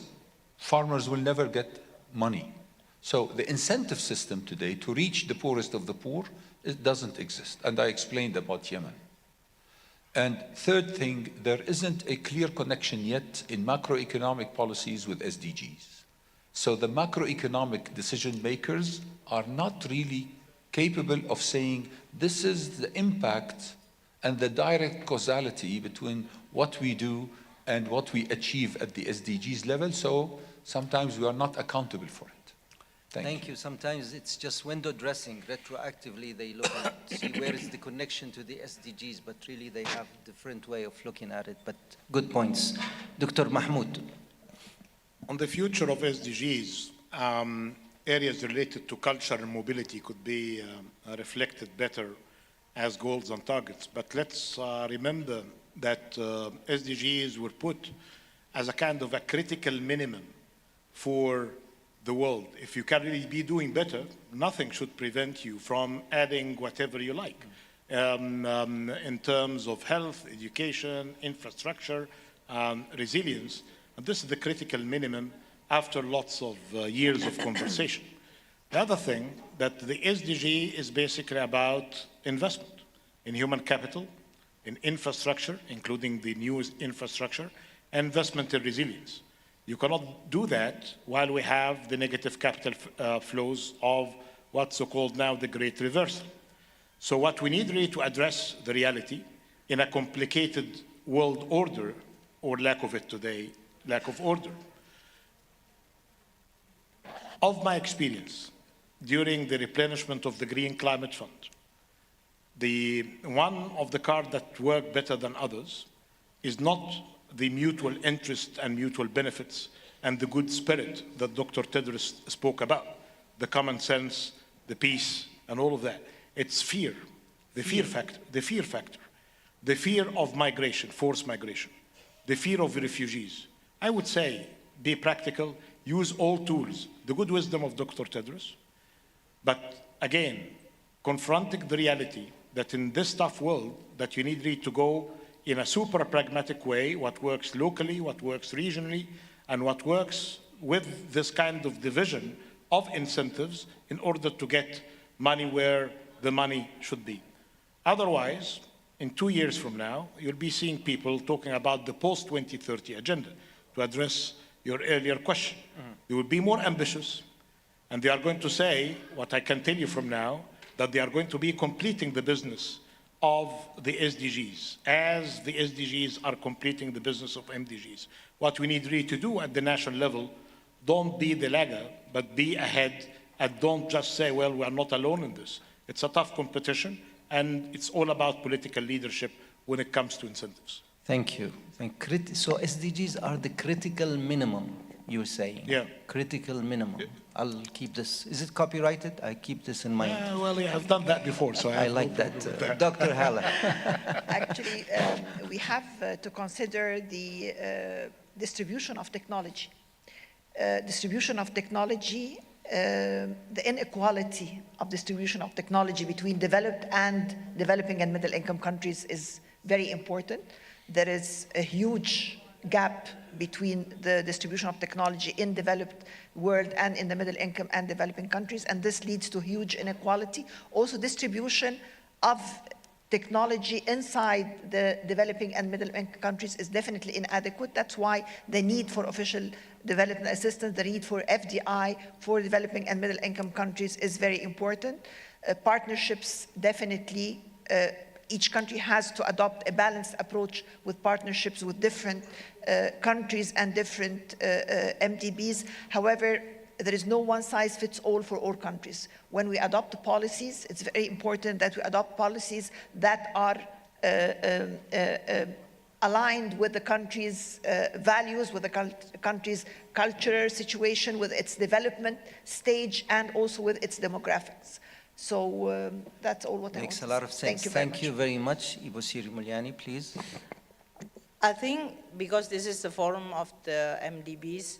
farmers will never get money. So the incentive system today to reach the poorest of the poor, it doesn't exist. And I explained about Yemen. And third thing, there isn't a clear connection yet in macroeconomic policies with SDGs. So the macroeconomic decision makers are not really capable of saying, this is the impact and the direct causality between what we do and what we achieve at the SDGs level. So sometimes we are not accountable for it. Thank you. Sometimes it's just window dressing. Retroactively, they look at see where is the connection to the SDGs, but really they have a different way of looking at it. But good points. Dr. Mahmoud. On the future of SDGs, areas related to culture and mobility could be reflected better as goals and targets. But let's remember that SDGs were put as a kind of a critical minimum for the world. If you can really be doing better, nothing should prevent you from adding whatever you like in terms of health, education, infrastructure, resilience. And this is the critical minimum after lots of years of conversation. The other thing, that the SDG is basically about investment in human capital, in infrastructure, including the new infrastructure, and investment in resilience. You cannot do that while we have the negative capital flows of what's so-called now the Great Reversal. So what we need really to address the reality in a complicated world order, or lack of it today, lack of order. Of my experience, during the replenishment of the Green Climate Fund, the one of the cards that work better than others is not the mutual interest and mutual benefits and the good spirit that Dr. Tedros spoke about, the common sense, the peace, and all of that. It's fear, the fear factor, the fear of migration, forced migration, the fear of refugees. I would say, be practical, use all tools, the good wisdom of Dr. Tedros, but again, confronting the reality that in this tough world, that you need really to go in a super pragmatic way, what works locally, what works regionally, and what works with this kind of division of incentives in order to get money where the money should be. Otherwise, in 2 years from now, you'll be seeing people talking about the post-2030 agenda to address your earlier question. They will be more ambitious, and they are going to say, what I can tell you from now, that they are going to be completing the business of the SDGs, as the SDGs are completing the business of MDGs. What we need really to do at the national level, don't be the lagger, but be ahead, and don't just say, well, we are not alone in this. It's a tough competition, and it's all about political leadership when it comes to incentives. Thank you. So SDGs are the critical minimum, you're saying? Yeah. Critical minimum. Yeah. I'll keep this. Is it copyrighted? I keep this in mind. Well, yeah, I've done that before, so I like that. Dr. Hala. Actually, we have to consider the distribution of technology. Distribution of technology, the inequality of distribution of technology between developed and developing and middle income countries is very important. There is a huge gap between the distribution of technology in developed world and in the middle income and developing countries, and this leads to huge inequality. Also, distribution of technology inside the developing and middle income countries is definitely inadequate. That's why the need for official development assistance, the need for FDI for developing and middle income countries is very important. Partnerships, definitely, each country has to adopt a balanced approach with partnerships with different countries and different MDBs. However, there is no one-size-fits-all for all countries. When we adopt policies, it's very important that we adopt policies that are aligned with the country's values, with the country's cultural situation, with its development stage, and also with its demographics. So that's all what I want to say. Makes a lot of sense. Thank you very much. Ibosir Mulyani, please. I think because this is the forum of the MDBs,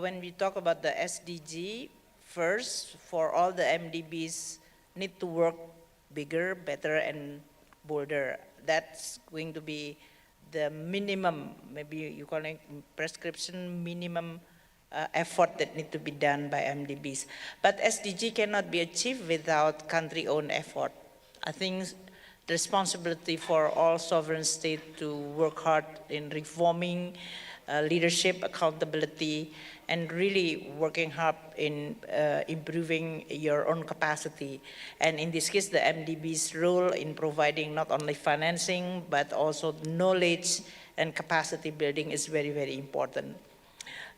when we talk about the SDG, first, for all the MDBs need to work bigger, better, and bolder. That's going to be the minimum, maybe you call it prescription minimum effort that need to be done by MDBs. But SDG cannot be achieved without country-owned effort. I think the responsibility for all sovereign states to work hard in reforming leadership, accountability, and really working hard in improving your own capacity. And in this case, the MDB's role in providing not only financing, but also knowledge and capacity building is very, very important.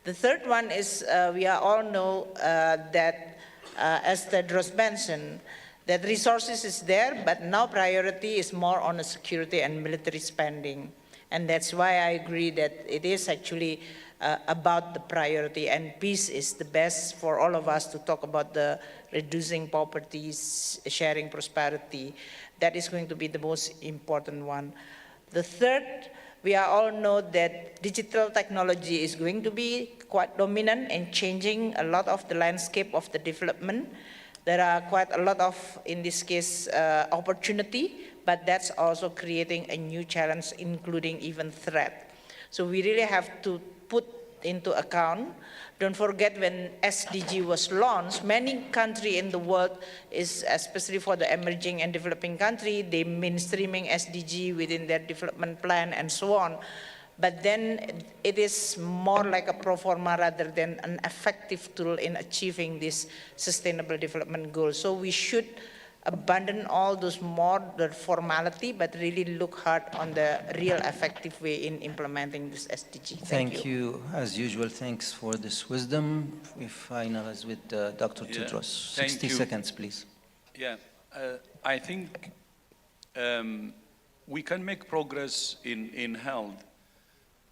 The third one is we all know that, as Tedros mentioned, that resources is there, but now priority is more on the security and military spending. And that's why I agree that it is actually about the priority, and peace is the best for all of us to talk about the reducing poverty, sharing prosperity. That is going to be the most important one. The third, we all know that digital technology is going to be quite dominant in changing a lot of the landscape of the development. There are quite a lot of, in this case, opportunity, but that's also creating a new challenge, including even threat. So we really have to put into account. Don't forget, when SDG was launched, many countries in the world, especially for the emerging and developing country, they mainstreaming SDG within their development plan and so on. But then it is more like a pro forma rather than an effective tool in achieving this sustainable development goal. So we should abandon all those the formality, but really look hard on the real effective way in implementing this SDG. Thank you. As usual, thanks for this wisdom. We finalize with Dr. Tedros. 60 seconds, please. Yeah, I think we can make progress in health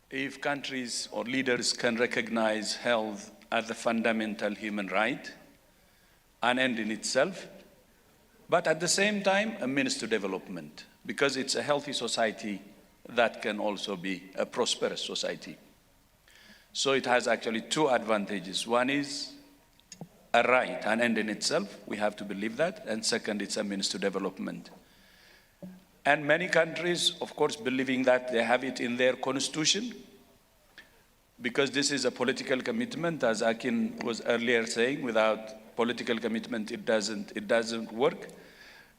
if countries or leaders can recognize health as a fundamental human right, an end in itself, but at the same time, a means to development, because it's a healthy society that can also be a prosperous society. So it has actually two advantages. One is a right, an end in itself, we have to believe that, and second, it's a means to development. And many countries, of course, believing that they have it in their constitution, because this is a political commitment, as Akin was earlier saying, without political commitment, it doesn't work.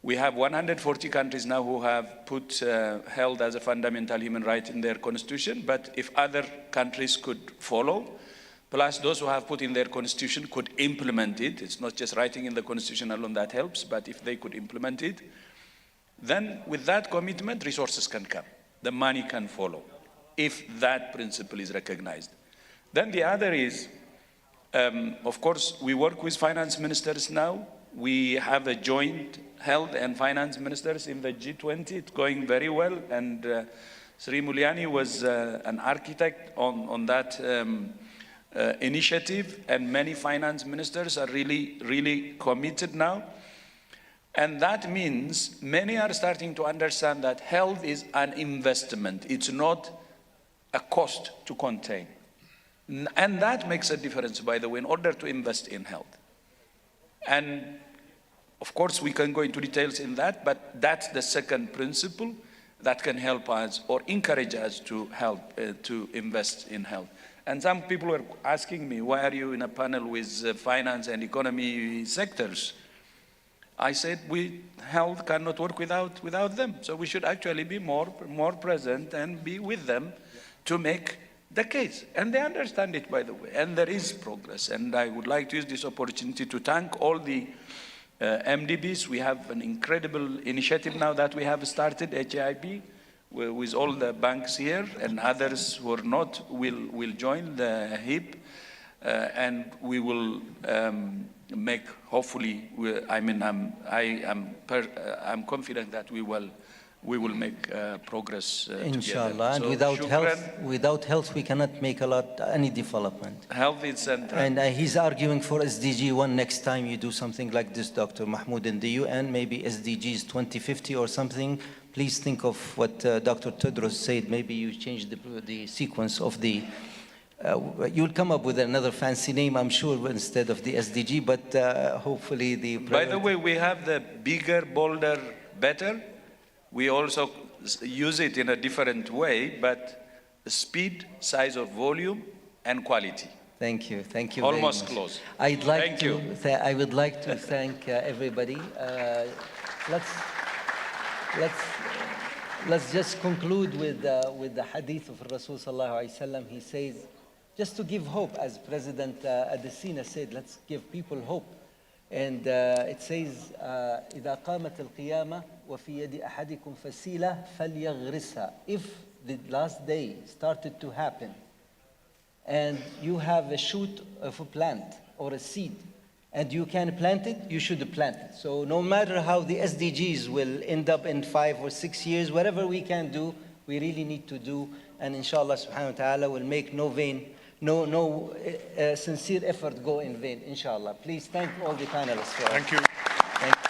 We have 140 countries now who have put health as a fundamental human right in their constitution, but if other countries could follow, plus those who have put in their constitution could implement it, it's not just writing in the constitution alone that helps, but if they could implement it, then with that commitment, resources can come. The money can follow, if that principle is recognized. Then the other is, of course, we work with finance ministers now. We have a joint health and finance ministers in the G20. It's going very well. And Sri Mulyani was an architect on that initiative. And many finance ministers are really committed now. And that means many are starting to understand that health is an investment. It's not a cost to contain. And that makes a difference, by the way, in order to invest in health. And of course, we can go into details in that, but that's the second principle that can help us or encourage us to help to invest in health. And some people were asking me, why are you in a panel with finance and economy sectors? I said, health cannot work without them. So we should actually be more present and be with them to make the case. And they understand it, by the way. And there is progress. And I would like to use this opportunity to thank all the MDBs. We have an incredible initiative now that we have started, HIB, with all the banks here, and others who are not will join the HIP. And we will make, hopefully, I'm confident that we will make progress Inshallah. Together. And So without health, we cannot make any development. Health is central. And he's arguing for SDG 1 next time you do something like this, Dr. Mahmoud, in the UN, maybe SDGs 2050 or something. Please think of what Dr. Tedros said. Maybe you change the sequence of the... you'll come up with another fancy name, I'm sure, instead of the SDG, but hopefully the... By the way, we have the bigger, bolder, better. We also use it in a different way, but speed, size of volume, and quality. Thank you. Thank you. Almost very much. close. I would like to thank everybody. Let's just conclude with the hadith of Rasul sallallahu alaihi wasallam. He says, just to give hope, as President Adesina said, let's give people hope. And it says, إذا قامت القيامة وفي يد أحدكم فسيلة فليغرسها. If the last day started to happen, and you have a shoot of a plant or a seed, and you can plant it, you should plant it. So no matter how the SDGs will end up in 5 or 6 years, whatever we can do, we really need to do. And inshallah subhanahu wa ta'ala will make no sincere effort go in vain, inshallah. Please thank all the panelists. Thank you. Thank you.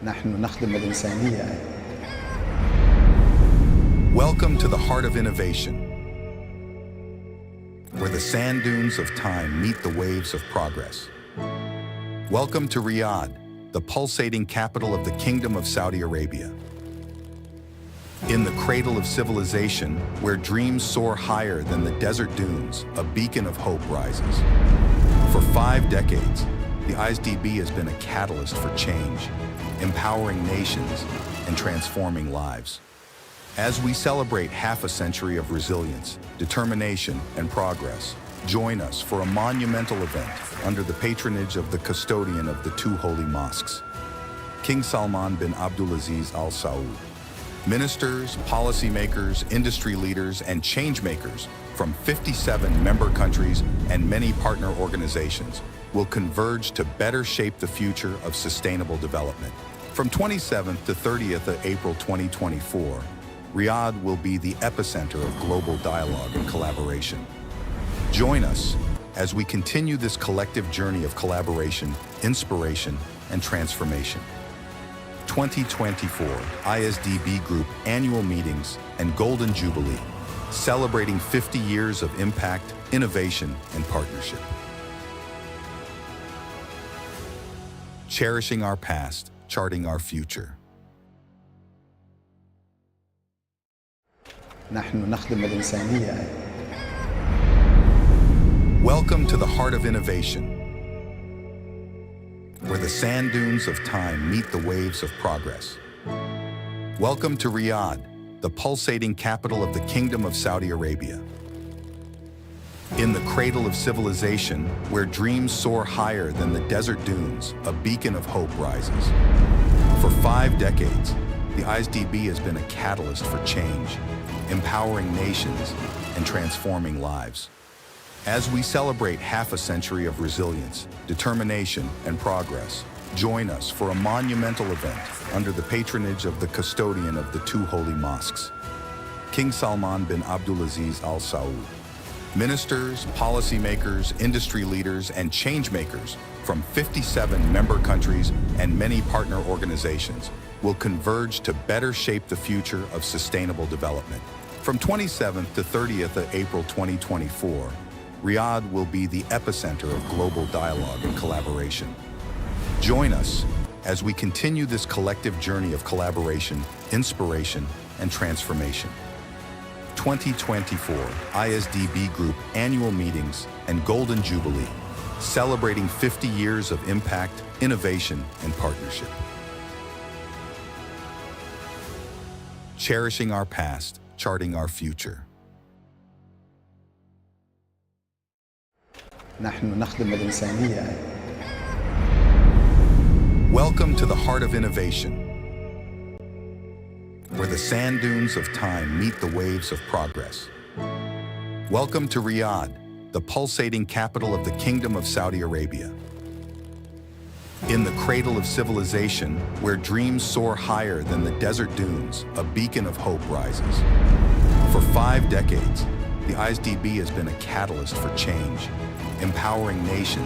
نحن نخدم الإنسانية. Welcome to the heart of innovation, where the sand dunes of time meet the waves of progress. Welcome to Riyadh, the pulsating capital of the Kingdom of Saudi Arabia. In the cradle of civilization, where dreams soar higher than the desert dunes, a beacon of hope rises. For 5 decades, the IsDB has been a catalyst for change, empowering nations and transforming lives. As we celebrate half a century of resilience, determination, and progress, join us for a monumental event under the patronage of the custodian of the 2 holy mosques, King Salman bin Abdulaziz Al Saud. Ministers, policymakers, industry leaders, and change makers from 57 member countries and many partner organizations will converge to better shape the future of sustainable development. From 27th to 30th of April 2024, Riyadh will be the epicenter of global dialogue and collaboration. Join us as we continue this collective journey of collaboration, inspiration, and transformation. 2024 ISDB Group Annual Meetings and Golden Jubilee, celebrating 50 years of impact, innovation, and partnership. Cherishing our past, charting our future. نحن نخدم الإنسانية. Welcome to the heart of innovation, where the sand dunes of time meet the waves of progress. Welcome to Riyadh, the pulsating capital of the Kingdom of Saudi Arabia. In the cradle of civilization, where dreams soar higher than the desert dunes, a beacon of hope rises. For 5 decades, the IsDB has been a catalyst for change, empowering nations and transforming lives. As we celebrate half a century of resilience, determination, and progress, join us for a monumental event under the patronage of the custodian of the 2 holy mosques, King Salman bin Abdulaziz Al Saud. Ministers, policymakers, industry leaders, and changemakers from 57 member countries and many partner organizations will converge to better shape the future of sustainable development. From 27th to 30th of April 2024, Riyadh will be the epicenter of global dialogue and collaboration. Join us as we continue this collective journey of collaboration, inspiration, and transformation. 2024 ISDB Group Annual Meetings and Golden Jubilee, celebrating 50 years of impact, innovation, and partnership. Cherishing our past, charting our future. نحن نخدم الإنسانية. Welcome to the heart of innovation, where the sand dunes of time meet the waves of progress. Welcome to Riyadh, the pulsating capital of the Kingdom of Saudi Arabia. In the cradle of civilization, where dreams soar higher than the desert dunes, a beacon of hope rises. For 5 decades, the IsDB has been a catalyst for change, empowering nations